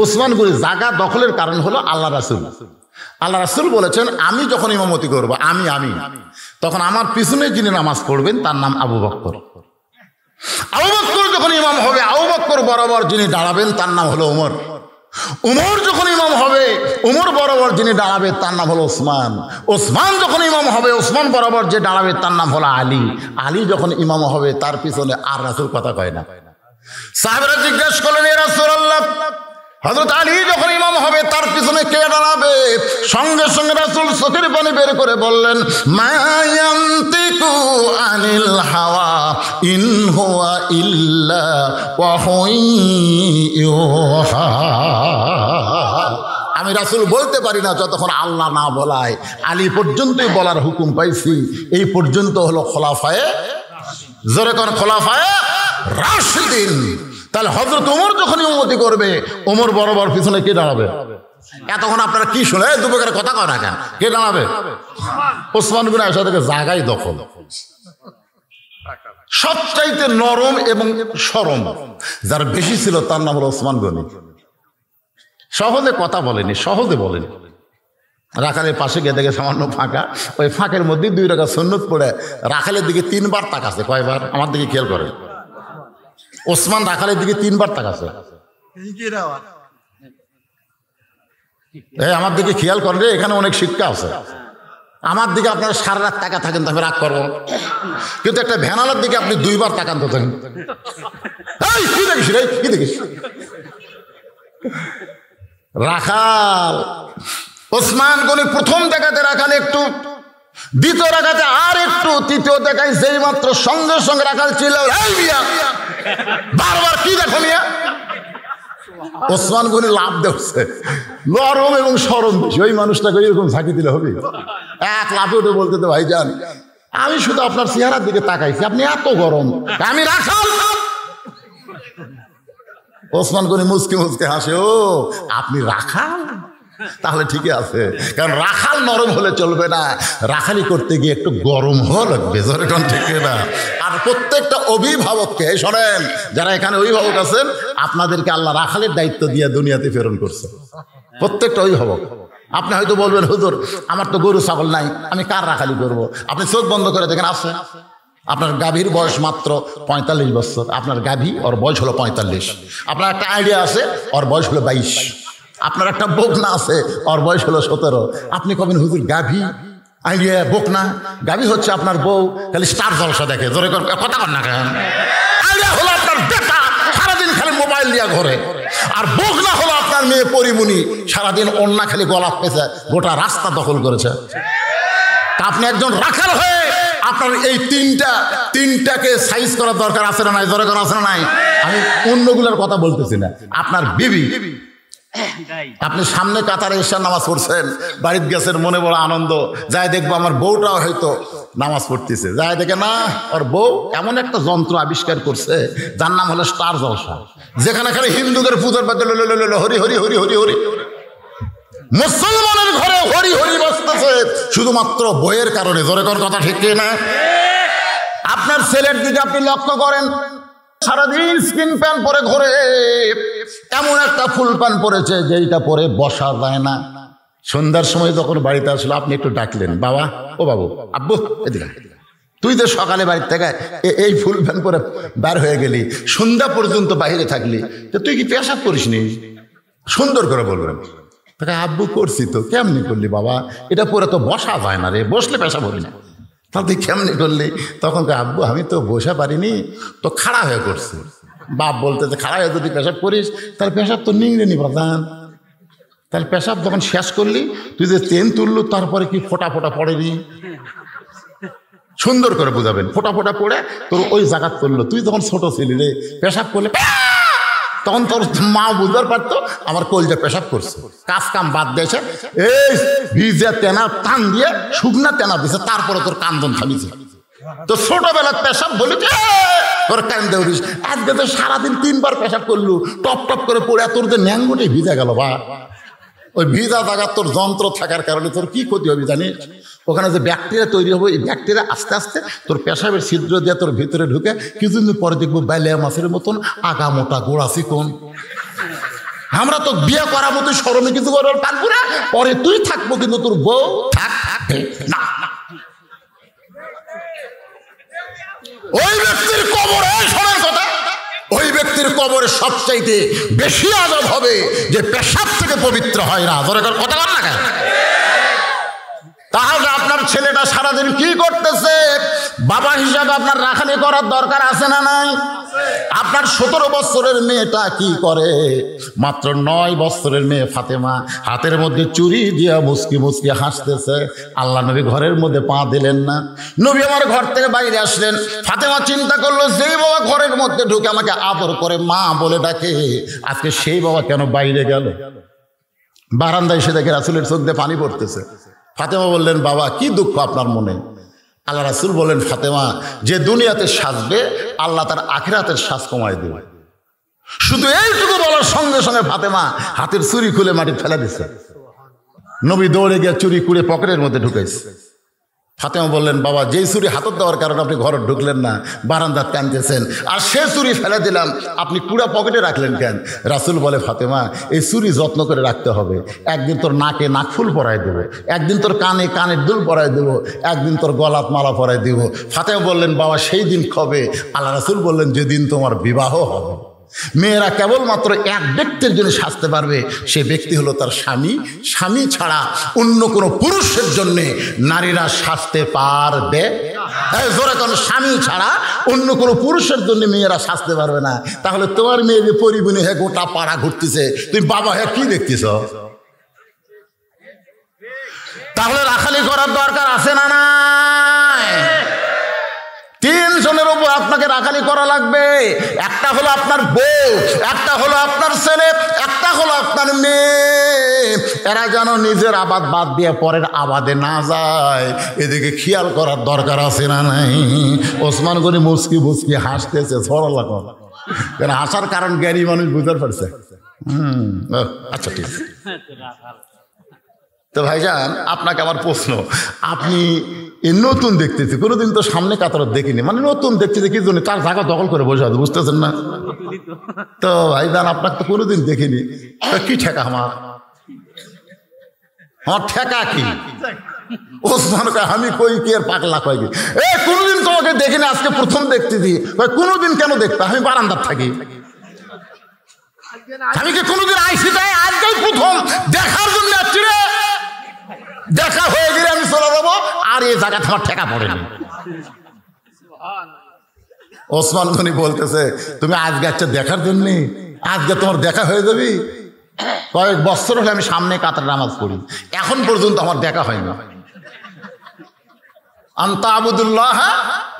ওসমান গনি। জায়গা দখলের কারণ হলো আল্লাহ রাসূল। আল্লাহ রাসূল বলেছেন আমি যখন ইমামতি করবো, আমি তখন আমার পিছনে যিনি নামাজ পড়বেন তার নাম আবু বকর। আবু বকর যখন ইমাম হবে, আবু বকর বরাবর যিনি দাঁড়াবেন তার নাম হলো ওমর। ওমর যখন ইমাম হবে, ওমর বরাবর যিনি দাঁড়াবে তার নাম হলো ওসমান। ওসমান যখন ইমাম হবে, ওসমান বরাবর যে দাঁড়াবে তার নাম হলো আলী। আলী যখন ইমাম হবে তার পিছনে আর রাসূল কথা কয় না। সাহাবারা জিজ্ঞেস করলেন ইয়া রাসূলুল্লাহ, হযরত আলী যখন ইমাম হবে তার পিছনে কে দাঁড়াবে? সঙ্গে সঙ্গে রাসূল চোখের পানি বের করে বললেন মা ইয়ান্তিকু আনিল হাওয়া ইন হুয়া ইল্লা ওয়াহয়ুহা। আমি রাসূল বলতে পারি না যতক্ষণ আল্লাহ না বলায়। আলী পর্যন্তই বলার হুকুম পাইছি। এই পর্যন্ত হলো খোলাফায়ে, জোরে কোন খোলাফায়ে রাশিদিন। তাহলে হযরত ওমর যখন ইমামতি করবে, ওমর বরাবর পিছনে কে দাঁড়াবে? এতক্ষণ আপনারা কি শুনে দুপক্ষের কথা কয় না কেন? কে দাঁড়াবে? ওসমান বিন আয়েশা থেকে জায়গায় দখল। সবচাইতে নরম এবং সরম যার বেশি ছিল তার নাম হলো ওসমান গনি। সহজে কথা বলেনি, সহজে বলেনি। রাখালের পাশে গিয়ে দেখে সামান্য ফাঁকা, ওই ফাঁকের মধ্যে 2 রাকাত সুন্নত পড়ে রাখালের দিকে 3 বার তাকাছে। কয়বার? আমার দিকে খেয়াল করে। ওসমান রাখালের দিকে 3 বার তাকাছে। আমার দিকে খেয়াল করেন রে, এখানে অনেক শিক্ষা আছে। আমার দিকে আপনারা সারা রাত তাকা থাকেন তো আমি রাগ করবো, কিন্তু একটা ভ্যানালার দিকে আপনি 2 বার তাকান তো থাকেন। কি দেখিস রে, কি দেখিস? রাখাল ওসমান গনি প্রথম দেখাতে রাখাল একটু, দ্বিতীয় দেখাতে আর একটু, তৃতীয় দেখায় যেই মাত্র সঙ্গে সঙ্গে রাখাল ছিল বারবার কি দেখো মিয়া। ওসমান গনি লাভ দেখছে, নরম এবং সরম বেশি। ওই মানুষটাকে এরকম ঝাঁকি দিলে হবে? এক লাফে উঠে বলতে তো ভাইজান আমি শুধু আপনার চেহারার দিকে তাকাইছি, আপনি এত গরম, আমি রাখাল। ওসমান গনি মুচকে মুচকে হাসে, ও আপনি রাখাল, তাহলে ঠিকই আছে। কারণ রাখাল নরম হলে চলবে না, রাখালি করতে গিয়ে একটু গরম হওয়া লাগবে, যেরকম ঠিক না। আর প্রত্যেকটা অভিভাবককে শোনেন, যারা এখানে অভিভাবক আছেন, আপনাদেরকে আল্লাহ রাখালের দায়িত্ব দিয়ে দুনিয়াতে প্রেরণ করছে। প্রত্যেকটা অভিভাবক। আপনি হয়তো বলবেন হুজুর আমার তো গরু ছাগল নাই, আমি কার রাখালি করব? আপনি চোখ বন্ধ করে দেখেন, আছে আপনার গাভীর বয়স মাত্র 45 বছর, আপনার গাভী ওর বয়স হলো 45। আপনার একটা আইডিয়া আছে, ওর বয়স হলো 22। আপনার একটা বকনা আছে, ওর বয়স হলো 17। আপনি কবেন হুজুর গাভী আইডিয়া বকনা? গাভী হচ্ছে আপনার বউ, খালি স্টার জলসা দেখে, জোরে কথা কর না কেন? আইডিয়া হলো আপনার বেটা, সারাদিন খালি মোবাইল নিয়ে ঘরে। আর বকনা হলো আপনার মেয়ে পরিমণি, সারাদিন অন্যা খালি গলা পেঁচে গোটা রাস্তা দখল করেছে। আপনি একজন রাখাল হয়ে আপনার এই তিনটাকে সাইজ করার দরকার আছে না নাই? দরকার আছে না নাই? আমি অন্যগুলোর কথা বলতেছি না। আপনার বিবি, আপনি সামনে কাতারে এশার নামাজ পড়ছেন, বাড়িতে গেছেন, মনে বড় আনন্দ, যাই দেখবো আমার বউটাও হয়তো নামাজ পড়তেছে, যাই দেখে না ওর বউ এমন একটা যন্ত্র আবিষ্কার করছে যার নাম হলো স্টার জলসা, যেখানে খালি হিন্দুদের পূজার বাদে হরি হরি হরি হরি হরি, মুসলমানের ঘরে হরি হরি বসতেছে শুধুমাত্র বইয়ের কারণে। জোরে কোন কথা ঠিক না? আপনার ছেলের দিকে আপনি লক্ষ্য করেন, সারাদিন স্কিন প্যান্ট পরে ঘরে, এমন একটা ফুল প্যান্ট পরেছে যেইটা পরে বসা যায় না। সন্ধ্যার সময় যখন বাড়িতে আসলো, আপনি একটু ডাকলেন, বাবা, ও বাবু, আব্বু এদিকে, তুই তো সকালে বাড়ির থেকে এই ফুল প্যান্ট পরে বার হয়ে গেলি, সন্ধ্যা পর্যন্ত বাইরে থাকলি, তো তুই কি পেশাব করিসনি? সুন্দর করে বলবেন, আব্বু করছি তো। কেমনি করলি বাবা? এটা পরে তো বসা যায় না রে, বসলে পেশাব হবি না। তাহলে তুই কেমনি করলি? তখন আব্বু আমি তো বসে পারিনি, তো খাড়া হয়ে করছি। বাপ বলতে যে খাড়া হয়ে যদি পেশাব করিস তাহলে পেশাব তো নিংড়ে নি প্রধান। তাহলে পেশাব যখন শেষ করলি, তুই যে চেন তুললু, তারপরে কি ফোটা ফোটা পড়েনি? সুন্দর করে বুঝাবেন, ফোটা ফোটা পড়ে তোর ওই জায়গা করলো। তুই যখন ছোট ছিলি রে, পেশাব করলে তখন তোর মা বুঝতে পারতো আমার কলজা পেশাব করছে। কাজ কাম বাদ দিয়েছে, এই ভিজে তেনা টান দিয়ে শুকনা তেনা দিছে, তারপরে তোর কান্দন থামিছে। তো ছোটবেলার পেশাব বলি তোর কান্দে উঠিস, আজকে তো সারাদিন 3 বার পেশাব করলু, টপ টপ করে পড়ে তোর যে ন্যাঙ্গুটি ভিজে গেল। বা ওই ভিজা জায়গা তোর যন্ত্র থাকার কারণে তোর কি ক্ষতি হবে জানিস? ওখানে যে ব্যাকটেরিয়া তৈরি হবে, এই ব্যাকটেরিয়া আস্তে আস্তে তোর পেশাবের ছিদ্র দিয়ে তোর ভিতরে ঢুকে কিছুদিন পরে দেখবো বাইলিয়া মাছের মতন আগা মোটা গোড়া চিকন। আমরা তো বিয়ে করার মতো শরমে কিছু করার পারবো না, পরে তুই থাকবো কিন্তু তোর বউ থাকবে না। ওই ব্যক্তির কবরে, শোনার কথা, ওই ব্যক্তির কবরে সবচাইতে বেশি আযাব হবে যে পেশাব থেকে পবিত্র হয় না। ধরে কথা বল না কেন? তাহলে আপনার ছেলেটা সারাদিন কি করতেছে? বাবা হিসাবে আপনার রাখালি করার দরকার আছে না নাই? আপনার 17 বছরের মেয়েটা কি করে? মাত্র 9 বছরের মেয়ে ফাতেমা হাতের মধ্যে চুরি দিয়া মুসকি মুসকি হাসতেছে। আল্লাহ নবী ঘরের মধ্যে পা দিলেন না। নবী আমার ঘর থেকে বাইরে আসলেন। ফাতেমা চিন্তা করলো, যেই বাবা ঘরের মধ্যে ঢুকে আমাকে আদর করে মা বলে ডাকে, আজকে সেই বাবা কেন বাইরে গেল? বারান্দায় এসে দেখে রাসূলের চোখ দিয়ে পানি পড়তেছে। ফাতেমা বললেন, বাবা কি দুঃখ আপনার মনে? আল্লাহ রাসূল বলেন, ফাতেমা যে দুনিয়াতে সাজবে আল্লাহ তার আখিরাতের সাজ কমায় দেবে। শুধু এইটুকু বলার সঙ্গে সঙ্গে ফাতেমা হাতের চুরি খুলে মাটি ফেলে দিছে। নবী দৌড়ে গিয়ে চুরি কুড়ে পকেটের মধ্যে ঢুকাইছে। ফাতেমা বললেন, বাবা যেই চুরি হাতত দেওয়ার কারণে আপনি ঘরে ঢুকলেন না, বারান্দাত কাঁদতেছেন, আর সে চুরি ফেলে দিলাম, আপনি কুড়া পকেটে রাখলেন কেন? রাসূল বলে, ফাতেমা এই চুরি যত্ন করে রাখতে হবে। একদিন তোর নাকে নাকফুল পরায় দেবো, একদিন তোর কানে কানের দুল পরায় দেবো, একদিন তোর গলাত মালা পরায় দেবো। ফাতেমা বললেন, বাবা সেই দিন কবে? আল্লাহ রাসূল বললেন, যেদিন তোমার বিবাহ হবে। মেয়েরা কেবলমাত্র এক ব্যক্তির জন্য সাজতে পারবে, সে ব্যক্তি হলো তার স্বামী। স্বামী ছাড়া অন্য কোনো পুরুষের জন্যে নারীরা সাজতে পারবে যখন স্বামী ছাড়া অন্য কোনো পুরুষের জন্য মেয়েরা সাজতে পারবে না। তাহলে তোমার মেয়ে যে পরিবনে হ্যাঁ গোটা পাড়া ঘুরতেছে, তুমি বাবা হ্যাঁ কি দেখতেছ? তাহলে রাখালি করার দরকার আছে না নাই? 3 জনের উপর আপনাকে রাখালি করা লাগবে। একটা হলো আপনার বউ, একটা হলো আপনার ছেলে, একটা হলো আপনার মেয়ে। এরা যেন নিজের আবাদ বাদ দিয়ে পরের আবাদে না যায়, এদিকে খেয়াল করার দরকার আছে না নাই? ওসমান গনি মুসকি মুসকি হাসতেছে, সরলা কথা, কেন হাসার কারণ জ্ঞানী মানুষ বুঝতে পারছে। আচ্ছা ঠিক আছে। তো ভাইজান, আপনাকে আমার প্রশ্ন, আপনি নতুন দেখতেছি, কোনোদিন তো সামনে কাতার দেখিনি, মানে নতুন দেখতেছি কি জন্য তার জায়গা দখল করে বসে আছে, বুঝতেছেন না? তো ভাইজান আপনাকে তো কোনোদিন দেখিনি, কি ঠেকা আমার ঠেকা কি? ওসমান কয়, আমি কই কি আর পাগলা কয় কি? কোনোদিন তোমাকে দেখিনি, আজকে প্রথম দেখতেছি। কোনোদিন কেন দেখতে? আমি বারান্দার থাকি, আমি কি কোনোদিন আইসি? তাই আজকেই প্রথম দেখার জন্য আসছি রে। দেখা হয়ে গেলে আমি চলে যাবো, আর এই জায়গা তোমার ঠেকা পড়েনি। ওসমান গনি বলতেছে, তুমি আজকে আচ্ছা দেখার জন্যে, আজকে তোমার দেখা হয়ে যাবি? কয়েক বছর হলে আমি সামনে কাতার নামাজ পড়ি, এখন পর্যন্ত আমার দেখা হয় না। আনতা আবুদুল্লাহ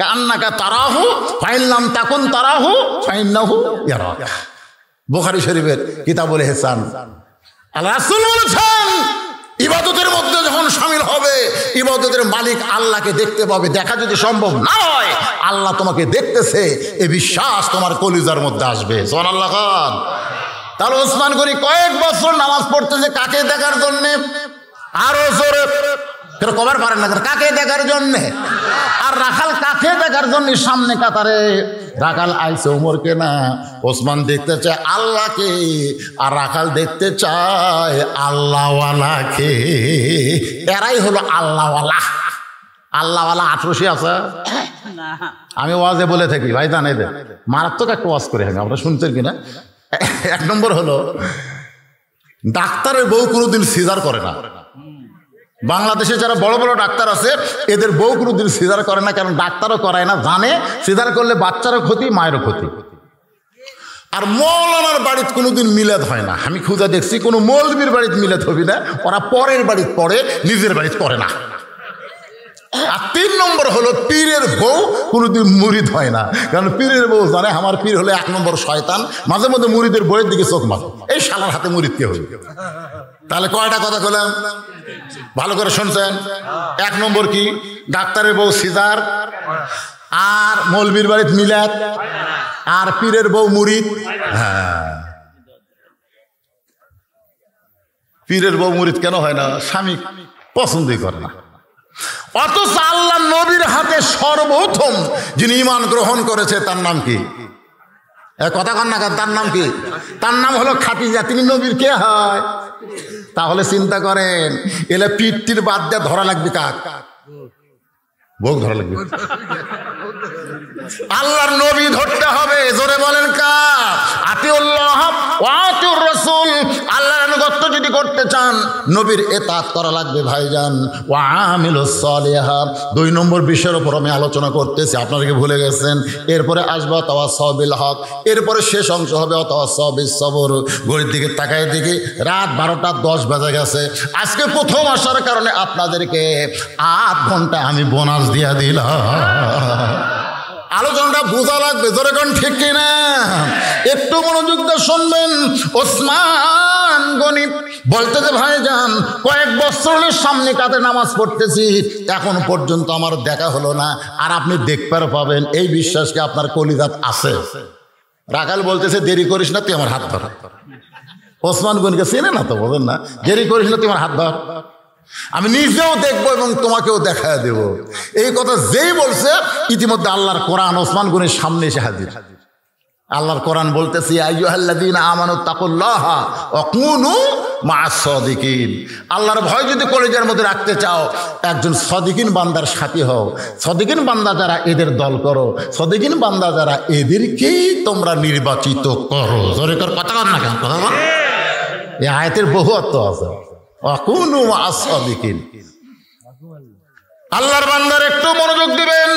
কান্নাকা তারাহু ফাইন লাম তাকুন তারাহু ফাইন্নাহু ইয়ারাক। বুখারী শরীফের কিতাবুল ইহসান। আল্লাহ রাসূল বলেছেন, ইবাদতের মধ্যে যখন শামিল হবে, ইবাদতের মালিক আল্লাহকে দেখতে পাবে। দেখা যদি সম্ভব না হয়, আল্লাহ তোমাকে দেখতেছে, এই বিশ্বাস তোমার কলিজার মধ্যে আসবে। সুবহানাল্লাহ খান। তাহলে ওসমান গনি কয়েক বছর নামাজ পড়তেছে কাকে দেখার জন্যে? আরো জোরে কবার পারেন না, কাকে দেখার জন্যে? আর রাখাল কাকে দেখার জন্য সামনে কাতারে? রাখাল আইসে ওমরকে না, ওসমান দেখতে চায় আল্লাহকে, আর রাখাল দেখতে চায় আল্লাহওয়ালাকে। এরাই হলো আল্লাহওয়ালা। আল্লাহওয়ালা 1800 আছে। আমি ওয়াজে বলে থাকি ভাই, জানাই দেন, মারাত্মক একটা ওয়াজ করে আমি, আপনারা শুনছেন কিনা? 1 নম্বর হলো, ডাক্তারের বউ কোনোদিন সিজার করে না। বাংলাদেশে যারা বড় বড় ডাক্তার আছে, এদের বউ কোনোদিন সিজার করে না, কারণ ডাক্তারও করায় না, জানে সিজার করলে বাচ্চারও ক্ষতি, মায়েরও ক্ষতি। আর মৌলানার বাড়িতে কোনোদিন মিলাদ হয় না। আমি খুঁজে দেখছি, কোনো মৌলবীর বাড়িতে মিলাদ হবি না, ওরা পরের বাড়িতে পড়ে, নিজের বাড়িতে করে না। আর 3 নম্বর হলো, পীরের বউ কোনোদিন মুরিদ হয় না, কারণ পীরের বউ জানে আমার পীর হলে 1 নম্বর শয়তান, মাঝে মধ্যে মুরিদের বইয়ের দিকে চোখ মারে, এই শালার হাতে মুরিদ কে হইবে। তাহলে কয়টা কথা বললাম? ভালো করে শুনছেন। 1 নম্বর কি? ডাক্তারের বউ সিজার, আর মৌলবীর বাড়িতে মিলাদ, আর পীরের বউ মুরিদ। হ্যাঁ, পীরের বউ মুরিদ কেন হয় না? স্বামী পছন্দই করে না। অথচ আল্লাহ নবীর হাতে সর্বপ্রথম যিনি ঈমান গ্রহণ করেছে, তার নাম কি? কথা কন না, তার নাম কি? তার নাম হলো খাদিজা। তিনি নবীর কে হয়? তাহলে চিন্তা করেন, এলে পিঠটির বাদ দিয়ে ধরা লাগবে কাক? বউ ধরা লাগবে। আল্লাহর নবী ধরতে হবে। জোরে বলেন কার? আতিউল্লাহ ওয়া আতিউর রাসূল। আল্লাহর আনুগত্য যদি করতে চান, নবীর ইতাআত করা লাগবে ভাইজান। ওয়া আমিলুস সালিহাত। 2 নম্বর বিষয়ের উপর আমি আলোচনা করতেছি, আপনারা কি ভুলে গেছেন? এরপরে আসবে তাওয়াসসাবিল হক, এরপরে শেষ অংশ হবে তাওয়াসসাবিস সবর। ঘড়ির দিকে তাকায় দেখি রাত 12:10 বেজে গেছে। আজকে প্রথম আসার কারণে আপনাদেরকে 8 ঘন্টা আমি বোনাস দিয়া দিলাম। আলোচনাটা বোঝা লাগবে, জোরে কোন ঠিক কিনা? একটু মনোযোগ দিয়ে শুনবেন। ওসমান গনি বলতেছে, ভাইজান কয়েক বছরের সামনে কাতে নামাজ পড়তেছি, এখন পর্যন্ত আমার দেখা হলো না, আর আপনি দেখবার পাবেন, এই বিশ্বাস কি আপনার কলিজাত আছে? রাখাল বলতেছে, দেরি করিস না, তুই আমার হাত ধর। ওসমান গনিকে চেনে না তো, বলেন না, দেরি করিস না, তুই আমার হাত ধর। আমি নিজেও দেখবো এবং তোমাকেও দেখায় দেব। এই কথা যেই বলছে ইতিমধ্যে আল্লাহর কোরআন ওসমান গনির সামনে এসে হাজির। আল্লাহর কোরআন বলতেছি আইয়ুহাল্লাযীনা আমানুত্তাকুল্লাহা ওয়া কুনু মা'আস সাদিকিন। আল্লাহর ভয় যদি কলিজার মধ্যে রাখতে চাও একজন সাদিকিন বান্দার সাথী হও। সাদিকিন বান্দা যারা এদের দল করো, সাদিকিন বান্দা যারা এদেরকেই তোমরা নির্বাচিত করো। জোরে কর কথা বল না কেন? কথা বল। এই আয়াতের বহু অর্থ আছে। ওয়া কুনু মা'আস সাদিকিন। আল্লাহর বান্দার একটু মনোযোগ দিবেন।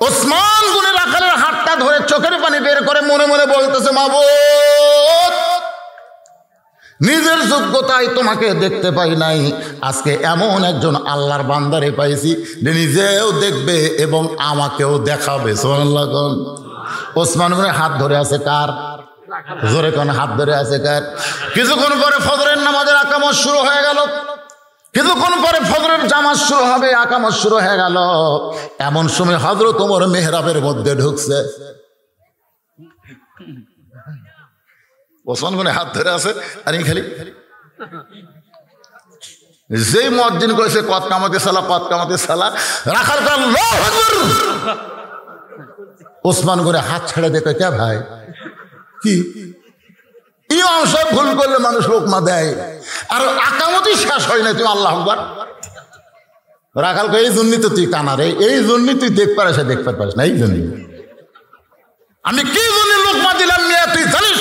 ওসমান গনি রাখালের হাতটা ধরে চোখের পানি বের করে মনে মনে বলতেছে, মাবুদ, নিজের যোগ্যতায় তোমাকে দেখতে পাই নাই, আজকে এমন একজন আল্লাহর বান্দারে পাইছি যে নিজেও দেখবে এবং আমাকেও দেখাবে। সুবহানাল্লাহ। ওসমান গনি হাত ধরে আছে কার? জোরে কোন হাত ধরে আছে কার? কিছুক্ষণ পরে ফজরের নামাজের আকামত শুরু হয়ে গেল। কিছুক্ষণ পরে ফজরের জামাত শুরু হবে, আকামত শুরু হয়ে গেল। এমন সময় হযরত ওমর মেহরাবের মধ্যে ঢুকছে। ওসমান গনি হাত ধরে আছে আর এই খালি যেই মুয়াজ্জিন কইছে কত কামাতে সালা, কত কামাতে সালা, রাখাল আল্লাহু আকবার। ওসমান গনি হাত ছেড়ে দেখে, কে ভাই কি ইমাম সাহেব ভুল করলে মানুষ লোকমা দেয়, আর আকামতই শেষ হয় না, তুমি আল্লাহু আকবার। রাখাল কই, এই জন্যই তো তুই কানা রে, এই জন্যই তুই দেখতে পারিস না, এই জন্যই আমি কি জন্য লোকমা দিলাম মিয়া, তুই জানিস?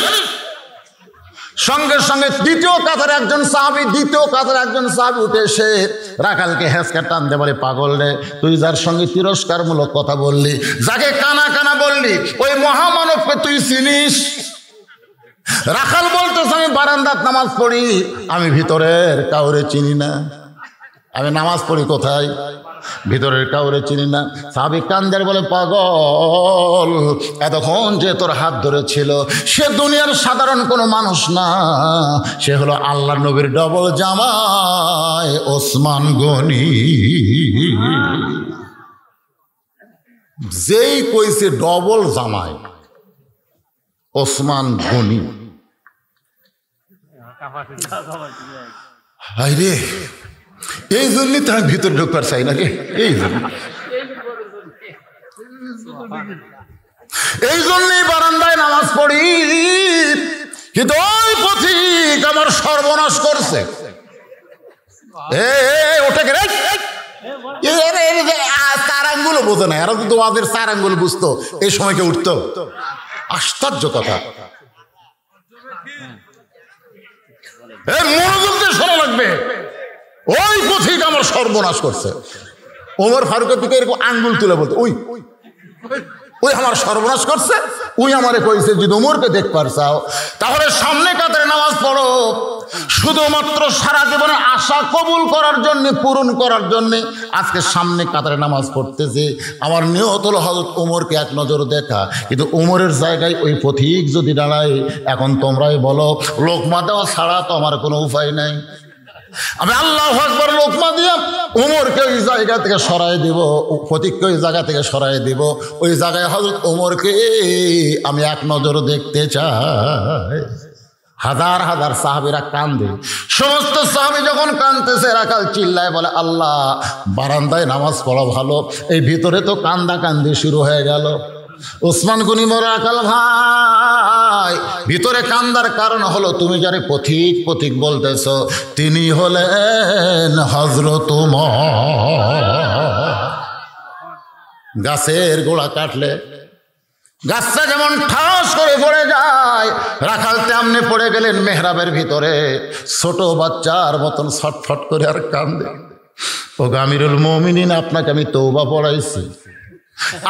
সঙ্গে সঙ্গে দ্বিতীয় কাতারে একজন সাহাবী উঠে এসে রাখালকে হেঁচকা টান দিয়ে বলে, পাগল রে, তুই যার সঙ্গে তিরস্কারমূলক কথা বললি, যাকে কানা কানা বললি, ওই মহামানবকে তুই চিনিস? রাখাল বলতেছে, আমি বারান্দাত নামাজ পড়ি, আমি ভিতরের কাউরে চিনি না। আমি নামাজ পড়ি কোথায়? ভিতরের কাউরে চিনি না। সাহাবী কান্দের বলে, পাগল, এতক্ষণ যে তোর হাত ধরেছিল সে দুনিয়ার সাধারণ কোনো মানুষ না, সে হলো আল্লাহ নবীর ডবল জামাই ওসমান গনি। যেই কইছে ডবল জামাই ওসমান গনি, রে এই জন্যই তো আমি ভিতরে ঢুকবার চাই না রে, এই জন্যই বারান্দায় নামাজ পড়ি, কিন্তু ওই পথিক আমার সর্বনাশ করছে। ওটাকে চার আঙ্গুলো বোঝে না, এরা তো ওদের চার আঙ্গুল বুঝতো, এই সময়কে উঠতো। আশ্চর্য কথা, মনোযোগ দিয়ে শোনা লাগবে। ওই পথিক আমার সর্বনাশ করছে। ওমর ফারুকের দিকে এরকম আঙ্গুল তুলে বলতো, ওই আমার সর্বনাশ করছে, ওই আমারে কইছে যদি ওমরকে দেখবার চাও তাহলে সামনে কাতারে নামাজ পড়ো। শুধুমাত্র সারা জীবনের আশা কবুল করার জন্য, পূরণ করার জন্য আজকে সামনে কাতারে নামাজ পড়তেছে। আমার নিয়ত হলো হযরত ওমরকে এক নজর দেখা, কিন্তু ওমরের জায়গায় ওই পথিক যদি দাঁড়ায়, এখন তোমরাই বলো, লোকমা দেওয়া ছাড়া তো আমার কোনো উপায় নাই। আমি আল্লাহু আকবার লোকমা দিয়া ওমরকে ওই জায়গা থেকে সরাই দিব, ফতিককে ওই জায়গা থেকে সরাই দিব। ওই জায়গায় হযরত ওমরকে আমি এক নজর দেখতে চাই। হাজার হাজার সাহাবীরা কান্দে। সমস্ত সাহাবী যখন কান্দতেছে, রাখাল চিল্লায় বলে, আল্লাহ, বারান্দায় নামাজ পড়া ভালো, এই ভিতরে তো কান্দা কান্দি শুরু হয়ে গেল। ওসমান গনি বলে, রাখাল ভাই, ভিতরে কান্দার কারণ হলো তুমি যারে পথিক পথিক বলতেছ তিনি হলেন হযরত ওমর। গাছের গোড়া কাটলে গাছটা যেমন ঠাস করে পড়ে যায়, রাখাল তেমনি পড়ে গেলেন মেহরাবের ভিতরে, ছোট বাচ্চার মতন ছটফট করে আর কান্দে। ও আমিরুল মুমিনিন, আপনাকে আমি তওবা পড়াইছি,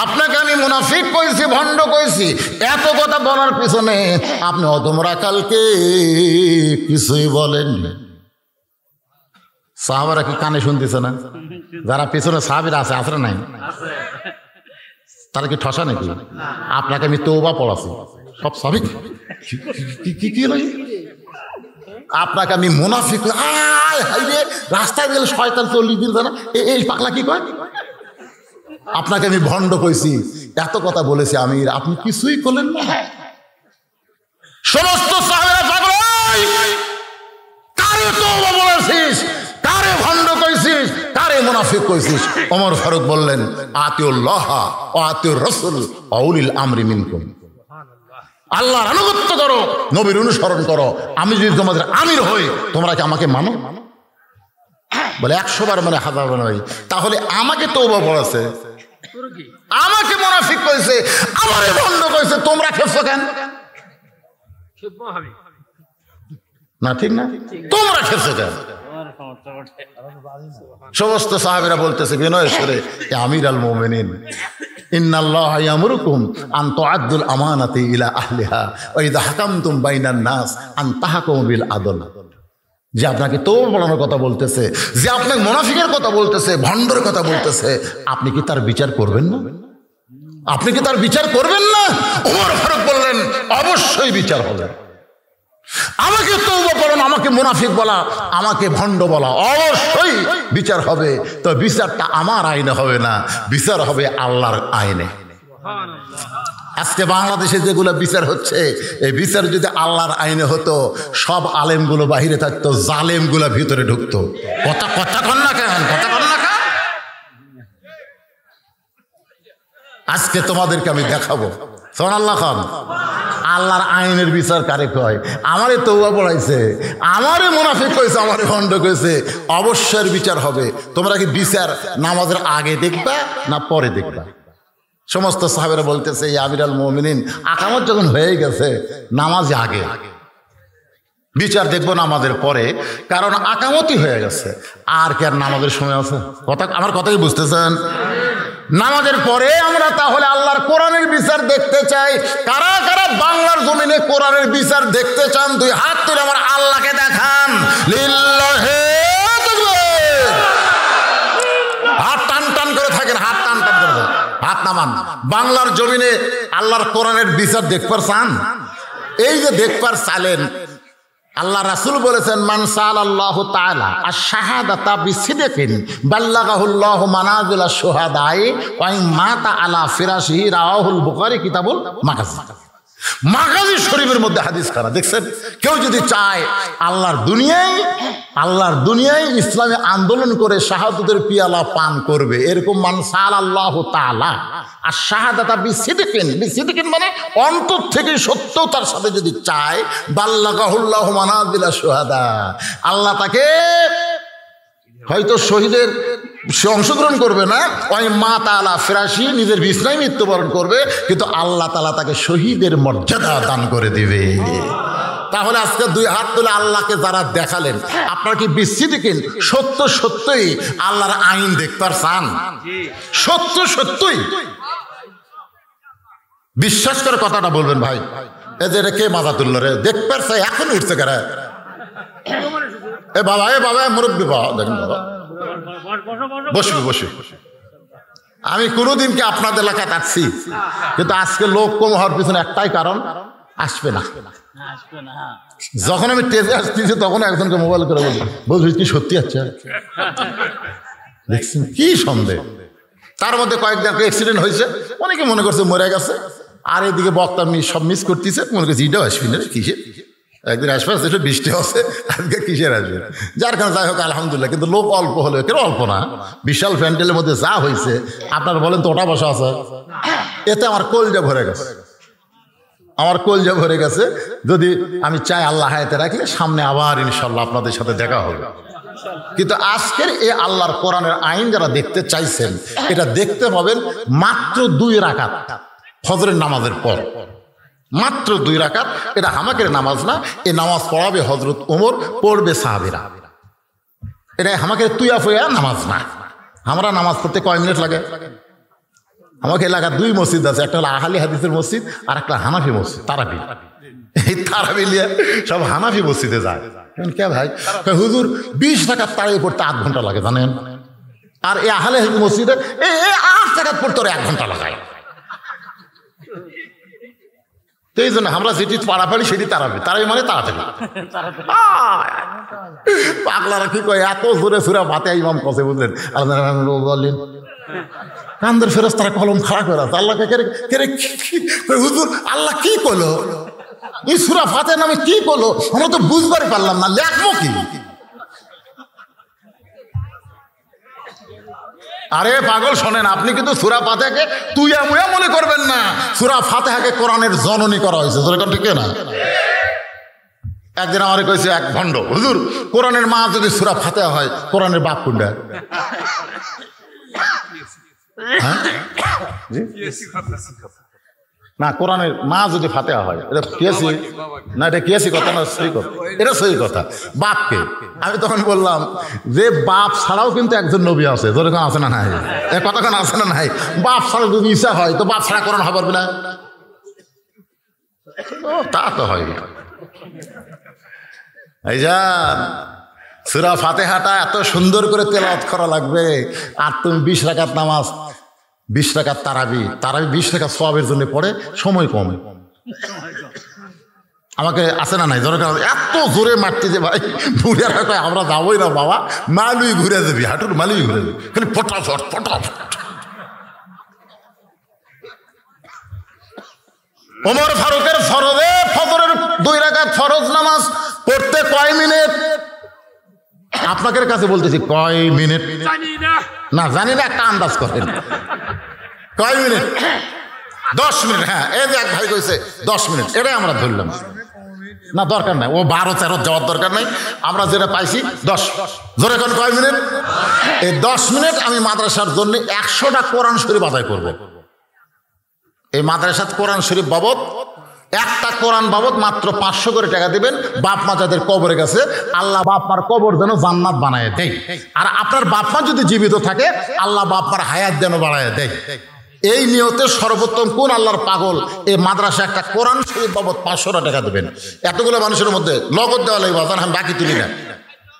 আপনাকে আমি মুনাফিক কইছি, ভণ্ড কইছি, এত কথা বলার পিছনে আপনি অদম রাখালকে কিছুই বলেননি। সাহাবারা কি কানে শুনতেছে না? যারা পিছনে সাহাবীরা আছে, আসলে নাই, তারা কি ঠসা নাকি? আপনাকে আমি তওবা পড়াছি, সব সাহাবী কি আপনাকে আমি মুনাফিক, রাস্তায় গেলে শয়তান 40 দিন জানা, এই পাগলা কি কয়? আপনাকে আমি ভণ্ড কইছি, এত কথা বলেছি আমি, আপনি কিছুই করলেন না। সমস্ত সাহাবীরা পাগল, কারে তওবা বলেছিস, কারে ভণ্ড মুনাফিক কইছিস? ওমর ফারুক বললেন, আতিউল্লাহ ওয়া আতিউর রাসূল ওয়া উলিল আমরি মিনকুম। আল্লাহর আনুগত্য করো, নবীর অনুসরণ করো। আমি যদি তোমাদের আমির হই, তোমরা কি আমাকে মানো? বলে 100 বার মানে 1000 বার নয়। তাহলে আমাকে তওবা পড়াছে, আমাকে মুনাফিক কইছে, আমারে ভণ্ড কইছে, তোমরা খেপছো কেন? না ঠিক না? তোমরা খেপছো কেন? সমস্ত সাহাবীরা বলতেছে বিনয়ের সুরে, আমির আল মুমিনিন ইন্নাল্লাহা ইয়ামুরুকুম আন তুআদ্দুল আমানাতি ইলা আহলিহা ওয়া ইযা হাকামতুম বাইনান নাস আন তাহকুমু বিল আদল। যে আপনাকে তওবা পড়ানোর কথা বলতেছে, যে আপনাকে মুনাফিকের কথা বলতেছে, ভণ্ডের কথা বলতেছে, আপনি কি তার বিচার করবেন না? আপনি কি তার বিচার করবেন না? ওমর ফারুক বললেন, অবশ্যই বিচার হবে। আমাকে তওবা পড়ানো, আমাকে মুনাফিক বলা, আমাকে ভণ্ড বলা, অবশ্যই বিচার হবে। তো বিচারটা আমার আইনে হবে না, বিচার হবে আল্লাহর আইনে। আজকে বাংলাদেশে যেগুলো বিচার হচ্ছে, এই বিচার যদি আল্লাহর আইনে হতো, সব আলেমগুলো বাহিরে থাকতো, জালেমগুলো ভিতরে ঢুকতো। কথা কন না কেন? কথা কন না কেন? আজকে তোমাদেরকে আমি দেখাবো। সুবহানাল্লাহ খান, আল্লাহর আইনের বিচার কারে কয়? আমারে তওবা পড়াইছে, আমারে মুনাফিক কইছে, আমারে ভণ্ড কইছে, অবশ্যই বিচার হবে। তোমরা কি বিচার নামাজের আগে দেখবা না পরে দেখবা? সমস্ত সাহাবেরা বলতেছে, ইয়া আমিরাল মুমিনিন, আকামত যখন হয়ে গেছে, নামাজ আগে, বিচার দেখবো নামাজের পরে, কারণ আকামতই হয়ে গেছে। আর কি আর নামাজের সময় আছে? কথা, আমার কথাই বুঝতেছেন? নামাজের পরে আমরা তাহলে আল্লাহর কোরআনের বিচার দেখতে চাই। কারা কারা বাংলার জমিনে কোরআনের বিচার দেখতে চান? 2 হাত তুলে আমার আল্লাহকে দেখান। লিল্লাহি তাকবীর। হাত টান টান করে থাকেন, হাত টান টান করে থাকেন, হাত নামান। বাংলার জমিনে আল্লাহর কোরআনের বিচার দেখবার চান? এই যে দেখবার চাইলেন, আল্লাহ রাসূল বলেছেন, মান সাআলাল্লাহু তাআলা আশ-শাহাদাতা বিসিদকিন বাল্লাগাহুল্লাহু মানাজিলা শুহাদায়ে ওয়া ইন মাতা আলা ফিরাশিহি রাওয়াহুল বুখারী কিতাবুল মাগাজি। মাগাজি শরীফের মধ্যে হাদিস খানা দেখছেন? কেউ যদি চায় আল্লাহর দুনিয়ায় ইসলামে আন্দোলন করে শাহাদাতের পিয়ালা পান করবে, এরকম মান সাআলাল্লাহু তাআলা আশ-শাহাদাতা বিসিদকিন মানে অন্তর থেকে সত্যতার সাথে যদি চায়, বাল্লাগাহুল্লাহু মানাজিলা শুহাদা, আল্লাহ তাকে হয়তো শহীদের সে অংশগ্রহণ করবে না, ওই মা তাআলা ফিরাশি নিজের বিছনায় মৃত্যুবরণ করবে, কিন্তু আল্লাহ তাআলা তাকে শহীদের মর্যাদা দান করে দিবে। তাহলে আজকে 2 হাত তুলে আল্লাহকে যারা দেখালেন, আপনারা কি বিসিদকিন সত্যই আল্লাহর আইন দেখতে চান? সত্যই বিশ্বাস করে কথাটা বলবেন ভাই। এই যে কে মাথা তুলল রে? দেখতে চাই, এখন উঠছে কারা? এ বাবা মুরব্বী বাবা, দেখেন বাবা, বসবি। আমি কোনোদিন কি আপনাদের এলাকায় আসছি, কিন্তু আজকে লোক কম হওয়ার পিছনে একটাই কারণ, আসবে না। যখন আমি টেজে আসতেছি, তখন একজনকে মোবাইল করে বলছি কি সত্যি আছে? দেখছেন কি সন্দেহ? তার মধ্যে কয়েকজন অ্যাক্সিডেন্ট হয়েছে, অনেকে মনে করছে মরে গেছে, আর এদিকে বক্তা সব মিস করতেছে, মনে করছে এটাও আসবি না, কিসের একদিন আসবে, সেটা বৃষ্টি হচ্ছে, আজকে কিসের আসবে? যার কারণে যাই হোক আলহামদুলিল্লাহ। কিন্তু লোক অল্প হলে, কেন অল্প না, বিশাল প্যান্ডেলের মধ্যে যা হয়েছে, আপনারা বলেন তো ওটা বসা আছে, এতে আমার কলজা ভরে গেছে। যদি আমি চাই আল্লাহ হায়াতে রাখলে সামনে আবার ইনশাল্লাহ আপনাদের সাথে দেখা হবে। কিন্তু আজকের এই আল্লাহর কোরআনের আইন যারা দেখতে চাইছেন, এটা দেখতে পাবেন মাত্র 2 রাকাত ফজরের নামাজের পর, মাত্র 2 রাকাত। এটা হামাকের নামাজ না, এই নামাজ পড়াবে হযরত ওমর, পড়বে সাহাবীরা। এটা হামাকের তুইয়া ফুয়া নামাজ না। আমরা নামাজ পড়তে কয় মিনিট লাগে? আমাকে এলাকার 2 মসজিদ আছে, একটা হলো আহলি হাদিসের মসজিদ, আর একটা হানাফি মসজিদ, তারাবি। এই তারাবি নিয়ে সব হানাফি মসজিদে যায়। কে ভাই? হুজুর 20 রাকাত তারাবি পড়তে 8 ঘন্টা লাগে জানেন, আর এই আহলি হাদিস মসজিদে 8 রাকাত পড়তে 1 ঘন্টা লাগায়। তো এই জন্য আমরা যেটি পাড়াপাড়ি সেটি তারাবি মানে তাড়াতাড়ি। পাগলারা কি কয়, এত জোরে সুরা ভাতে ইমাম কসে, বুঝলেন? বললেন কান্দের ফেরেশতারা কলম খাড়া করে আছে, আল্লাহকে হুজুর আল্লাহ কি করলো, এই সূরা ফাতিহার নামে কি করলো, আমরা তো বুঝবারই পারলাম না, লেখবো কি? আরে পাগল শোনেন, আপনি কিন্তু সূরা ফাতিহাকে তুইয়া মুয়া মনে করবেন না। সূরা ফাতিহাকে কোরআনের জননী করা হয়েছে, ঠিক না? একদিন আমার কইছে এক ভণ্ড, হুজুর কোরআনের মা যদি সূরা ফাতিহা হয়, কোরআনের বাপ কোনটা? না, কোরআনের মা যদি ফাতিহা হয়, এটা কিয়াসি না, এটা কিয়াসি কথা না, সহি কথা, এটা সহি কথা। বাপকে আমি তখন বললাম যে বাপ ছাড়াও কিন্তু একজন নবী আছে, যেরকম আছে না নাই, এ কতক্ষণ আছে না নাই? বাপ ছাড়া যদি ইচ্ছা হয় তো বাপ ছাড়া কোরআন হবে না? তা তো হয় না। এই যান সূরা ফাতিহাটা এত সুন্দর করে তেলাওয়াত করা লাগবে, আর তুমি 20 রাকাত নামাজ, 20 রাকাত তারাবি 20 রাকাত সওয়াবের জন্য পড়ে, সময় কম। আমাকে আছে না নাই দরকার, এত জোরে মারতে যে ভাই বুড়িয়ারা কয় আমরা যাবোই না বাবা, মালুই ঘুরে যাবি, হাঁটুর মালুই ঘুরে যাবি, খালি ফটাফট ফটাফট। ওমর ফারুকের ফরজে ফজরের 2 রাকাত ফরজ নামাজ পড়তে কয় মিনিট? আপনাদের কাছে বলতেছি কয় মিনিট না জানি না, একটা আন্দাজ করেন কয় মিনিট? 10 মিনিট। হ্যাঁ, এই যে এক ভাই কইছে 10 মিনিট, এটাই আমরা ধরলাম। না দরকার নাই, ও 12-13 যাওয়ার দরকার নাই, আমরা যেটা পাইছি 10। জোরে কোন কয় মিনিট? এই 10 মিনিট আমি মাদ্রাসার জন্য 100টা কোরআন শরীফ আদায় করব। এই মাদ্রাসাত কোরআন শরীফ বাবদ, একটা কোরআন বাবদ মাত্র 500 করে টাকা দিবেন। বাপ মা যাদের কবরে গেছে, আল্লাহ বাপ মার কবর যেন জান্নাত বানায় দেয়, আর আপনার বাপ মা যদি জীবিত থাকে আল্লাহ বাপ মার হায়াত যেন বাড়ায় দেয়। এই নিয়তে সর্বোত্তম কোন আল্লাহর পাগল এই মাদ্রাসা একটা কোরআন শরীফ বাবদ 500 টাকা দেবেন। এতগুলো মানুষের মধ্যে লগত দেওয়া লাগবে, আমি বাকি তুলি না।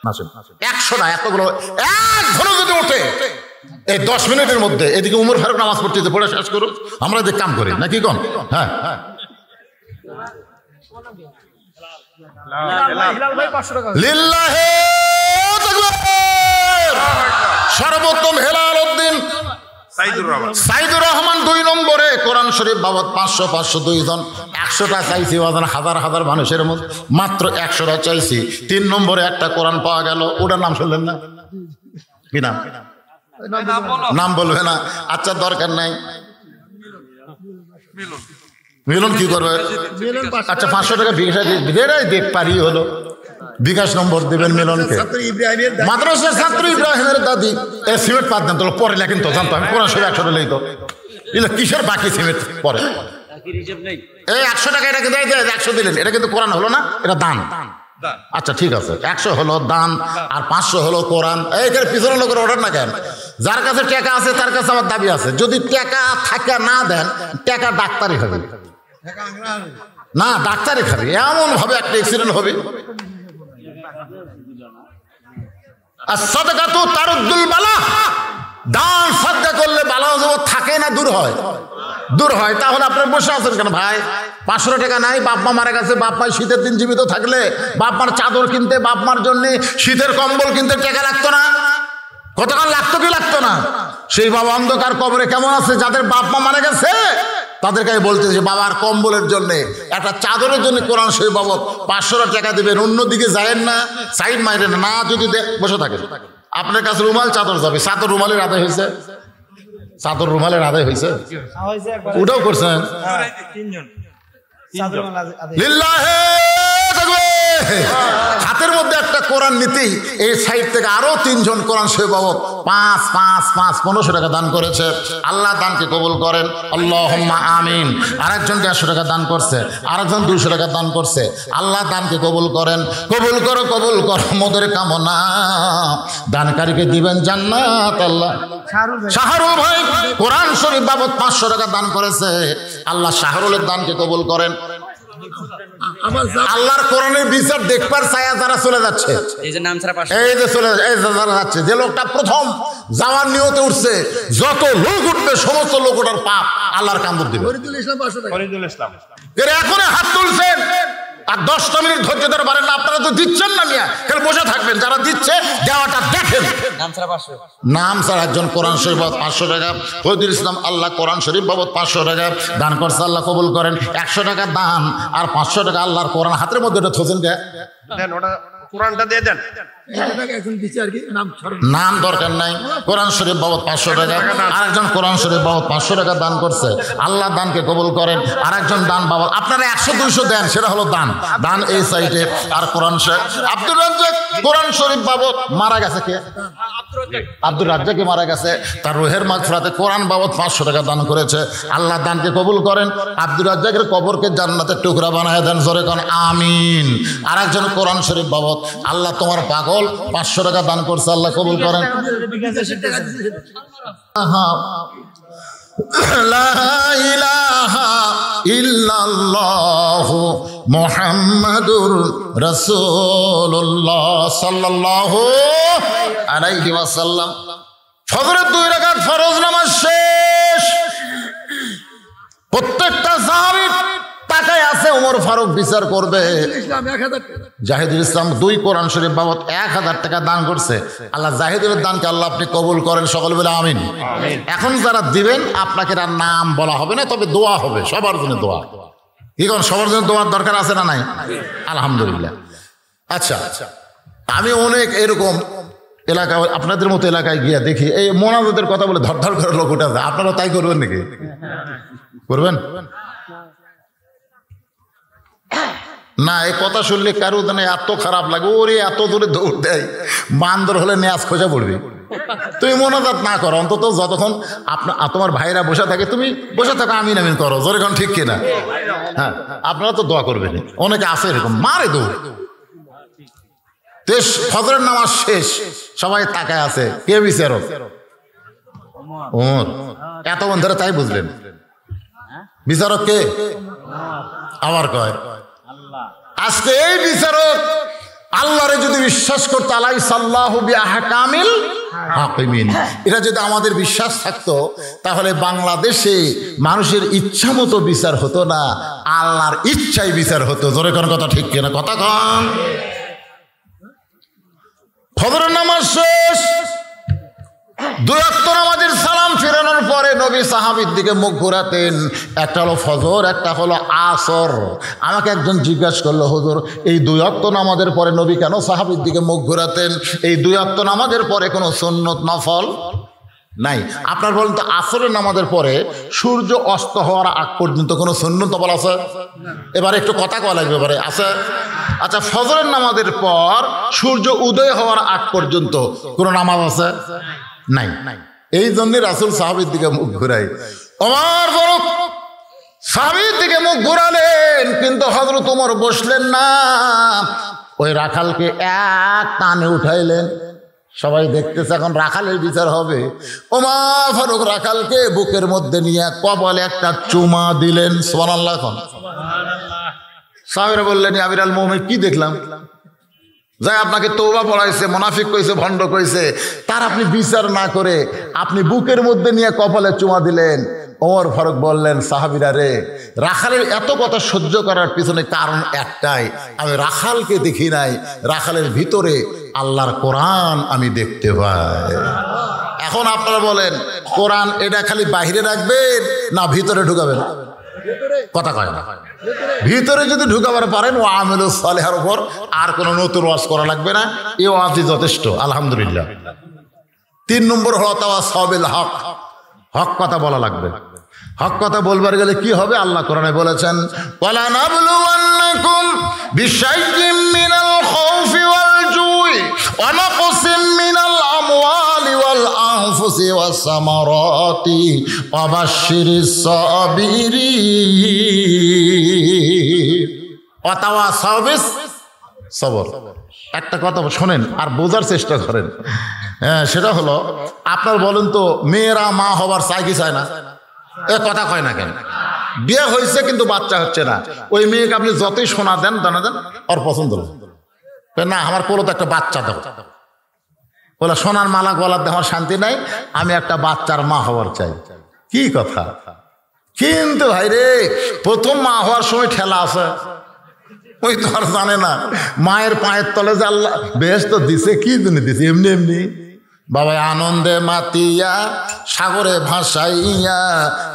100টা এতগুলো এক ধরে যদি ওঠে এই 10 মিনিটের মধ্যে, এদিকে উমর ফারুক নামাজ পড়তে পড়ে শেষ করুন, আমরা যে কাম করি নাকি কম? হ্যাঁ, সর্বোত্তম হেলাল উদ্দিন সাইদুর রহমান 2 নম্বরে কোরআন শরীফ বাবদ 500 জন। 100টা চাইছি, হাজার হাজার মানুষের মধ্যে মাত্র 100টা চাইছি। 3 নম্বরে একটা কোরআন পাওয়া গেল, ওটার নাম শুনলেন না? কি নাম? নাম বলবে না, আচ্ছা দরকার নাই। মিলন কি করবে? আচ্ছা 500 টাকা বিকাশ দেখ পারি হলো, বিকাশ নম্বর দেবেন মিলনকে। মাদ্রাসার ছাত্র ইব্রাহিমের দাদি সিমেন্ট পাত দেন, তো পরে লেখেন তো জানতো আমি কোরআন শরীফ 100 লইতো, কিসের বাকি সিমেন্ট পরে? এই 100 টাকা এটা কিন্তু 100 দিলেন, এটা কিন্তু কোরআন হলো না, এটা দান। আচ্ছা ঠিক আছে, 100 হলো দান আর 500 হলো কোরআন। এইখানে পিছনে লোকের অর্ডার না কেন? যার কাছে টাকা আছে তার কাছে আমার দাবি আছে, যদি টাকা থাকা না দেন, টাকা ডাক্তারই খাবে না, ডাক্তারই খাবে, এমন ভাবে একটা অ্যাক্সিডেন্ট হবে। আর সাদাকাতু তারুদ্দুল বালা, দান সাদকা করলে বালা যখন থাকে না দূর হয়, দূর হয়। তাহলে আপনার বসে আছেন কেন ভাই? 500 টাকা নাই, বাপ মা মারা গেছে, বাপ মা শীতের দিন জীবিত থাকলে বাপ মার চাদর কিনতে, বাপ মার জন্য শীতের কম্বল কিনতে টাকা লাগতো না? কতক্ষণ লাগতো কি লাগতো না? সেই বাবা অন্ধকার কবরে কেমন আছে? যাদের বাপ মা মারা গেছে তাদেরকে বলতেছে বাবার কম্বলের জন্য, একটা চাদরের জন্য কোরআন শরীফ বাবদ 500 টাকা দিবেন। অন্যদিকে যায়েন না, সাইড মাইরেন না, যদি বসে থাকেন আপনার কাছে রুমাল চাদর যাবে, চাদর রুমালের আদায় হয়েছে, চাদর রুমালের আদায় হয়েছে, ওটাও করছেন। হাতের মধ্যে একটা কোরআন নীতি, এই সাইড থেকে আরো 3 জন কোরআন শরীফ বাবদ 5 টাকা দান করেছে। আল্লাহ দানকে কবুল করেন, আল্লাহুম্মা আমিন। আরেকজন 150 টাকা দান করছে, আরেকজন 200 টাকা দান করছে। আল্লাহ দানকে কবুল করেন, কবুল করো, কবুল করো মোদের কামনা, দানকারীকে দিবেন জান্নাত। আল্লাহ শাহরুল ভাই কোরআন শরীফ বাবদ 500 টাকা দান করেছে, আল্লাহ শাহরুলের দানকে কবুল করেন। আল্লাহর কোরআনের বিচার দেখবার ছায়া যারা চলে যাচ্ছে, এই যে নাম ছাড়া এই যে চলে যাচ্ছে, যে লোকটা প্রথম যাওয়ার নিয়তে উঠছে, যত লোক উঠবে সমস্ত লোক ওটার পাপ আল্লাহর কামড় দিবে। ফরিদুল ইসলাম এখন হাত তুলছেন, আর 10টা মিনিট ধৈর্য ধরে পারেন না, আপনারা তো দিচ্ছেন না মিয়া, খালি বসে থাকবেন। যারা দিচ্ছে দেওয়াটা দেখেন। নাম ছাড়া একজন কোরআন শরীফ বাবদ 500 টাকা, ফরিদুল ইসলাম আল্লাহ কোরআন শরীফ বাবদ 500 টাকা দান করছে, আল্লাহ কবুল করেন। 100 টাকা দান আর 500 টাকা আল্লাহর কোরআন হাতের মধ্যে এটা থোছেন কে? কোরআনটা দিয়ে দেন। নাম দরকার নাই। কোরআন শরীফ বাবদ 500 টাকা, আরেকজন কোরআন শরীফ বাবদ 500 টাকা দান করছে। আল্লাহ দানকে কবুল করেন। আরেকজন দান বাবদ আপনারা 100-200 দেন, সেটা হলো দান। দান এই সাইডে। আর কোরআন শরীফ আব্দুর রাজ্জাক কোরআন শরীফ বাবদ মারা গেছে কে? আব্দুর রাজ্জাকই মারা গেছে। তার রুহের মাগফিরাতে কোরআন বাবদ 500 টাকা দান করেছে। আল্লাহ দানকে কবুল করেন। আব্দুর রাজ্জাকের কবরকে জান্নাতের টুকরা বানায় দেন, জোরে কোন আমিন। আরেকজন কোরআন শরীফ বাবদ আল্লাহ তোমার পাগল 500 টাকা দান করছে, আল্লাহ কবুল করেন। লা ইলাহা ইল্লাল্লাহু মুহাম্মাদুর রাসূলুল্লাহ সাল্লাল্লাহু আলাইহি ওয়াসাল্লাম। ফজরের 2 রাকাত ফরজ নামাজ শেষ। প্রত্যেকটা সাহাবীর টাকায় আছে, ওমর ফারুক বিচার করবে। জাহিদুল ইসলাম 2 কোরআন শরীফ বাবদ 1000 টাকা দান করছে। আল্লাহ জাহিদুলের দানকে আল্লাহ আপনি কবুল করেন, সকল বলে আমিন। এখন যারা দিবেন আপনাকে আর নাম বলা হবে না, তবে দোয়া হবে, সবার জন্য দোয়া। কি কোন সবার জন্য দোয়ার দরকার আছে না নাই? আলহামদুলিল্লাহ। আচ্ছা, আমি অনেক এরকম এলাকা, আপনাদের মতো এলাকায় গিয়ে দেখি এই মোনাজাতের কথা বলে ধর ধর করে লোক উঠে যায়। আপনারা তাই করবেন নাকি? করবেন না? এই কথা শুনলে কারো জানে এত খারাপ লাগে, ওরে এত দূরে দৌড় দেয়, বান্দর হলে নেয়াজ খোঁজা পড়বে। তুমি মোনাজাত না করো, অন্তত যতক্ষণ তোমার ভাইরা বসে থাকে তুমি বসে থাকো, আমিন আমিন করো, যখন ঠিক কিনা? হ্যাঁ, আপনারা তো দোয়া করবেন। অনেকে আছে এরকম মারে দৌড়। ফজরের নামাজ শেষ, সবাই তাকায় আছে, কে বিচারক? ওমর। এতক্ষণ ধরে তাই বুঝলেন বিচারক কে? আবার কয় আজকে এই বিচারক আল্লাহরে যদি বিশ্বাস করতো, আলাইসাল্লাহু বিআহকামিল হাকিমিন, এটা যদি আমাদের বিশ্বাস থাকতো, তাহলে বাংলাদেশে মানুষের ইচ্ছা মতো বিচার হতো না, আল্লাহর ইচ্ছাই বিচার হতো। জোরে কোন কথা ঠিক কিনা? কথা কন। ফজরের নামাজ শেষ, 2 ওয়াক্ত নামাজের সালাম ফেরানোর পরে নবী সাহাবীর দিকে মুখ ঘোরাতেন। একটা হলো ফজর, একটা হলো আসর। আমাকে একজন জিজ্ঞাসা করলো, হুজুর এই 2 ওয়াক্ত নামাজের পরে নবী কেন সাহাবীর দিকে মুখ ঘোরাতেন? এই 2 ওয়াক্ত নামাজের পরে কোনো সুন্নত নফল নাই। আপনার বলেন তো, আসরের নামাজের পরে সূর্য অস্ত হওয়ার আগ পর্যন্ত কোনো সুন্নত নফল আছে? এবারে একটু কথা কওয়া লাগবে, এবারে আছে? আচ্ছা, ফজরের নামাজের পর সূর্য উদয় হওয়ার আগ পর্যন্ত কোনো নামাজ আছে? নাই। এই জন্য রাসূল সাহাবীর দিকে মুখ ঘুরাই। ওমর ফারুক সাহাবীর দিকে মুখ ঘুরালেন, কিন্তু হযরত ওমর বসলেন না, ওই রাখালকে এক টানে উঠাইলেন। সবাই দেখতেছে, এখন রাখালের বিচার হবে। ওমর ফারুক রাখালকে বুকের মধ্যে নিয়ে কপালে একটা চুমা দিলেন। সুবহানাল্লাহ। এখন সাহাবীরা বললেন, ইয়া আমিরুল মুমিনিন, কি দেখলাম? যাই আপনাকে তওবা পড়াইছে, মুনাফিক কইছে, ভণ্ড কইছে, তার আপনি বিচার না করে আপনি বুকের মধ্যে নিয়ে কপালে চুমা দিলেন। ওমর ফারুক বললেন, সাহাবীরা রে, রাখালের এত কথা সহ্য করার পিছনে কারণ একটাই, আমি রাখালকে দেখি নাই, রাখালের ভিতরে আল্লাহর কোরআন আমি দেখতে পাই। এখন আপনারা বলেন, কোরআন এটা খালি বাহিরে রাখবেন না ভিতরে ঢুকাবেন? কথা কয় না। ভিতরে যদি ঢুকাবার পারেন, ও আমিলুস সালিহার উপর আর কোনো নতুন ওয়াজ করা লাগবে না, এই ওয়াজই যথেষ্ট। আলহামদুলিল্লাহ। 3 নম্বর হলো তাওয়াসসাবিল হক, হক কথা বলা লাগবে। হক কথা বলবার গেলে কি হবে? আল্লাহ কোরআনে বলেছেন, ওয়ালা নাবলুওয়ান্নাকুম বিশাইইম মিনাল খাউফি ওয়াল জুই ওয়া নাকসিম মিনাল আমওয়ালি ওয়াল আনফুসি ওয়াস সামারাতি ওয়া বাশশিরিস সাবিরিন ওয়া তাওয়াসাউ বিস সবর। একটা কথা শোনেন আর বোঝার চেষ্টা করেন। হ্যাঁ, সেটা হলো, আপনার বলেন তো, মেয়েরা মা হবার চায় কি চায় না? এ কথা কয় না কেন? বিয়ে হয়েছে কিন্তু বাচ্চা হচ্ছে না, ওই মেয়েকে আপনি যতই সোনা দেন দানা দেন, ওর পছন্দ না, আমার কোলো তো একটা বাচ্চা দাও। বলে সোনার মালা গলার দেওয়ার শান্তি নাই, আমি একটা বাচ্চার মা হওয়ার চাই। কি কথা! কিন্তু ভাই রে, প্রথম মা হওয়ার সময় ঠেলা আছে, ওই তো আর জানে না মায়ের পায়ের তলে যে আল্লাহ বেহেশত দিছে, কি জন্য দিছে? এমনি এমনি বাবা আনন্দে মাতিয়া সাগরে ভাসাইয়া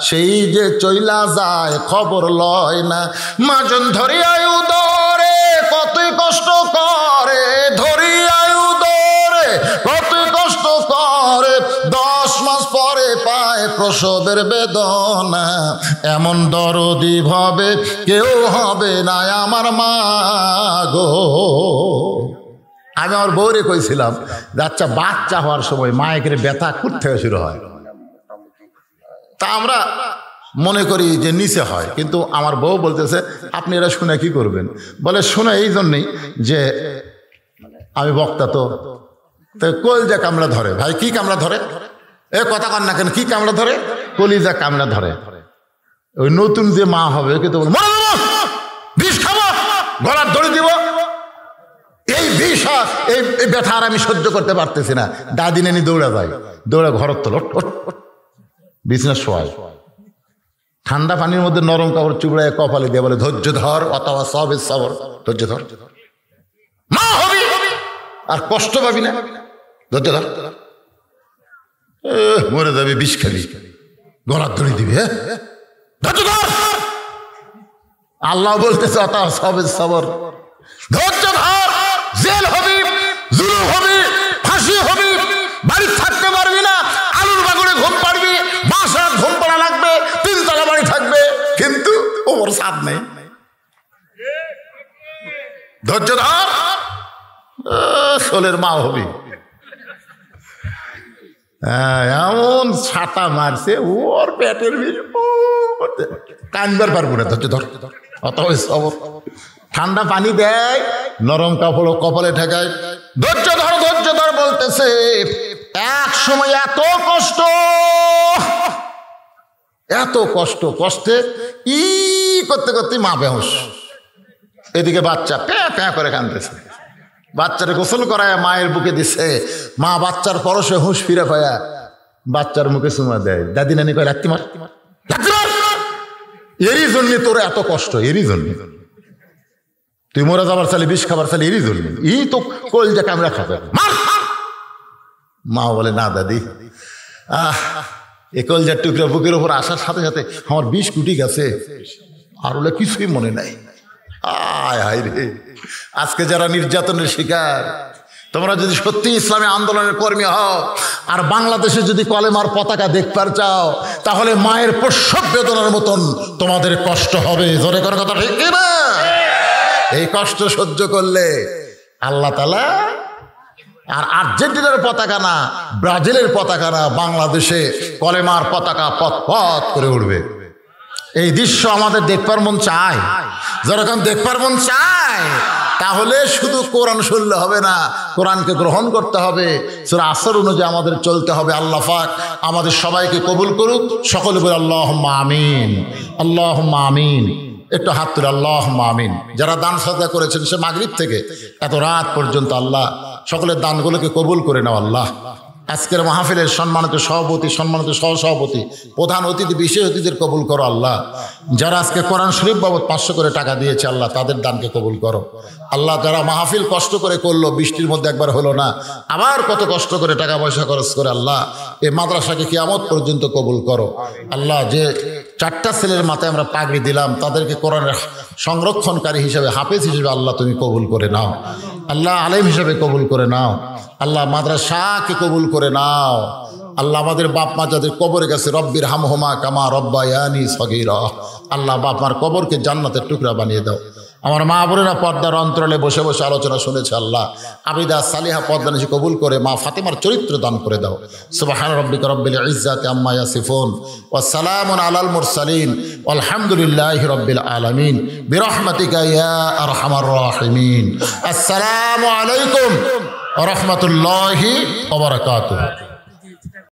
সেই যে চইলা যায় খবর লয় না। মাজন ধরিয়া উদরে কতই কষ্ট করে প্রসবের বেদনা, এমন দরদি ভাবে কেউ হবে না আমার মা গো। আমি আমার বউরে কইছিলাম আচ্ছা বাচ্চা হওয়ার সময় মায়ের ব্যথা করতে থেকে শুরু হয়, তা আমরা মনে করি যে নিচে হয়, কিন্তু আমার বউ বলতেছে আপনি এটা শুনে কি করবেন? বলে শুনে এই জন্যই যে আমি বক্তা, তো কলিজা কামড়া ধরে। ভাই কি কামড়া ধরে? এ কথা কন না কেন, কি কামড়া ধরে? কলিজা কামড়া ধরে। ওই নতুন যে মা হবে কিন্তু বিষ খাবো, গলার দড়ি দিব, এই বিষ এই ব্যথা আর আমি সহ্য করতে পারতেছি না। দাদি নানি দৌড়া যায়, দৌড়া ঘরের তোল বিছনা শোয়ায়, ঠান্ডা পানির মধ্যে নরম কাপড় চুবড়ায় কপালে দিয়ে বলে ধৈর্য ধর, অথবা সবের সবর, ধৈর্য ধর, মা হবি আর কষ্ট পাবি না, ধৈর্য ধর, মরে যাবে, বিষ খাবি, গলার দড়ি দিবি, হ্যাঁ ধৈর্য ধর। আল্লাহ বলতেছে অথবা সবের সবর, ধৈর্য ধর, জেল হবি, জুলুম হবি, ফাঁসি হবি, বাড়ি থাকতে পারবি না, আলুর বাগুড়ে ঘুম পাড়বি, বাসার ঘুম পড়া লাগবে, তিনতলা বাড়ি থাকবে কিন্তু ওর সাথ নেই, ধৈর্য ধর, শোলের মা হবি। এমন ছাতা মারছে ওর পেটের কানবার পারবো না, ধৈর্য ধর, অথবা সবর। ঠান্ডা পানি দেয়, নরম কাপড় কপালে ঠেকায়, ধৈর্য ধর, ধৈর্য ধর বলতেছে। এক সময় এত কষ্ট, এত কষ্ট, কষ্টে ই করতে করতে মা বেহুশ, এদিকে বাচ্চা প্যাঁ প্যাঁ করে কাঁদতেছে। বাচ্চারে গোসল করায় মায়ের বুকে দিচ্ছে, মা বাচ্চার পরশে হুঁশ ফিরে পায়া বাচ্চার মুখে চুমা দেয়। দাদি নানি কয় লাত্তি মার, লাত্তি মার, এরই জন্য তোর এত কষ্ট, এরই জন্য তুই মরে যাবার চালি, বিষ খাবার চালি, এরই জন্য, এই তো কলিজা কামড়া খাবে। মা বলে না দাদি, এ কলিজার টুকরা বুকের উপর আসার সাথে সাথে আমার 20 কোটি গেছে, আর ওগুলো কিছুই মনে নাই। আয় হায় রে, আজকে যারা নির্যাতনের শিকার, তোমরা যদি সত্যি ইসলামী আন্দোলনের কর্মী হও আর বাংলাদেশে যদি কলেমার পতাকা দেখতে চাও, তাহলে মায়ের প্রসব বেদনার মতন তোমাদের কষ্ট হবে। জোরে করে কথা ঠিক না? এই কষ্ট সহ্য করলে আল্লাহ তাআলা, আর আর্জেন্টিনার পতাকা না, ব্রাজিলের পতাকা না, বাংলাদেশে কলেমার পতাকা পথ পথ করে উঠবে। এই দৃশ্য আমাদের দেখবার মন চায়। যখন দেখবার মন চায় তাহলে শুধু কোরআন শুনলে হবে না, কোরআনকে গ্রহণ করতে হবে, সূরা আসর অনুযায়ী আমাদের চলতে হবে। আল্লাহ পাক আমাদের সবাইকে কবুল করুক। সকলে বলে আল্লাহুম্মা আমিন, আল্লাহুম্মা আমিন। একটু হাত তুলে আল্লাহুম্মা আমিন। যারা দান সাদকা করেছেন সে মাগরিব থেকে এত রাত পর্যন্ত, আল্লাহ সকলের দানগুলোকে কবুল করে নাও। আল্লাহ আজকের মাহফিলের সম্মানিত সভাপতি, সম্মানিত সহসভাপতি, প্রধান অতিথি, বিশেষ অতিথিদের কবুল করো। আল্লাহ যারা আজকে কোরআন শরীফ বাবদ 500 করে টাকা দিয়েছে, আল্লাহ তাদের দানকে কবুল করো। আল্লাহ যারা মাহফিল কষ্ট করে করলো, বৃষ্টির মধ্যে একবার হলো না, আবার কত কষ্ট করে টাকা পয়সা খরচ করে, আল্লাহ এই মাদ্রাসাকে কিয়ামত পর্যন্ত কবুল করো। আল্লাহ যে 4টা ছেলের মাথায় আমরা পাগড়ি দিলাম, তাদেরকে কোরআনের সংরক্ষণকারী হিসেবে, হাফেজ হিসেবে আল্লাহ তুমি কবুল করে নাও। আল্লাহ আলেম হিসেবে কবুল করে নাও। আল্লাহ মাদ্রাসাকে কবুল করে নাও। আল্লাহ আমাদের বাপ মা যাদের কবরে গেছে, রব্বির হামহুমা কামা রব্বায়ানি সগীরা, আল্লাহ বাপ মার কবরকে জান্নাতের টুকরা বানিয়ে দাও। আমার মা বোনেরা পর্দার অন্তরালে বসে বসে আলোচনা শুনেছে, আল্লাহ আবিদা সালিহা পর্দা নিশি কবুল করে মা ফাতেমার চরিত্র দান করে দাও। সুবহান রাব্বিকা রব্বিল ইজ্জাতি আম্মা ইয়াসিফুন ওয়া সালামুন আলাল মুরসালিন আলহামদুলিল্লাহি রাব্বিল আলামিন বিরহমাতিকা ইয়া আরহামার রাহিমিন। আসসালামু আলাইকুম ওয়া রাহমাতুল্লাহি ওয়া বারাকাতুহু।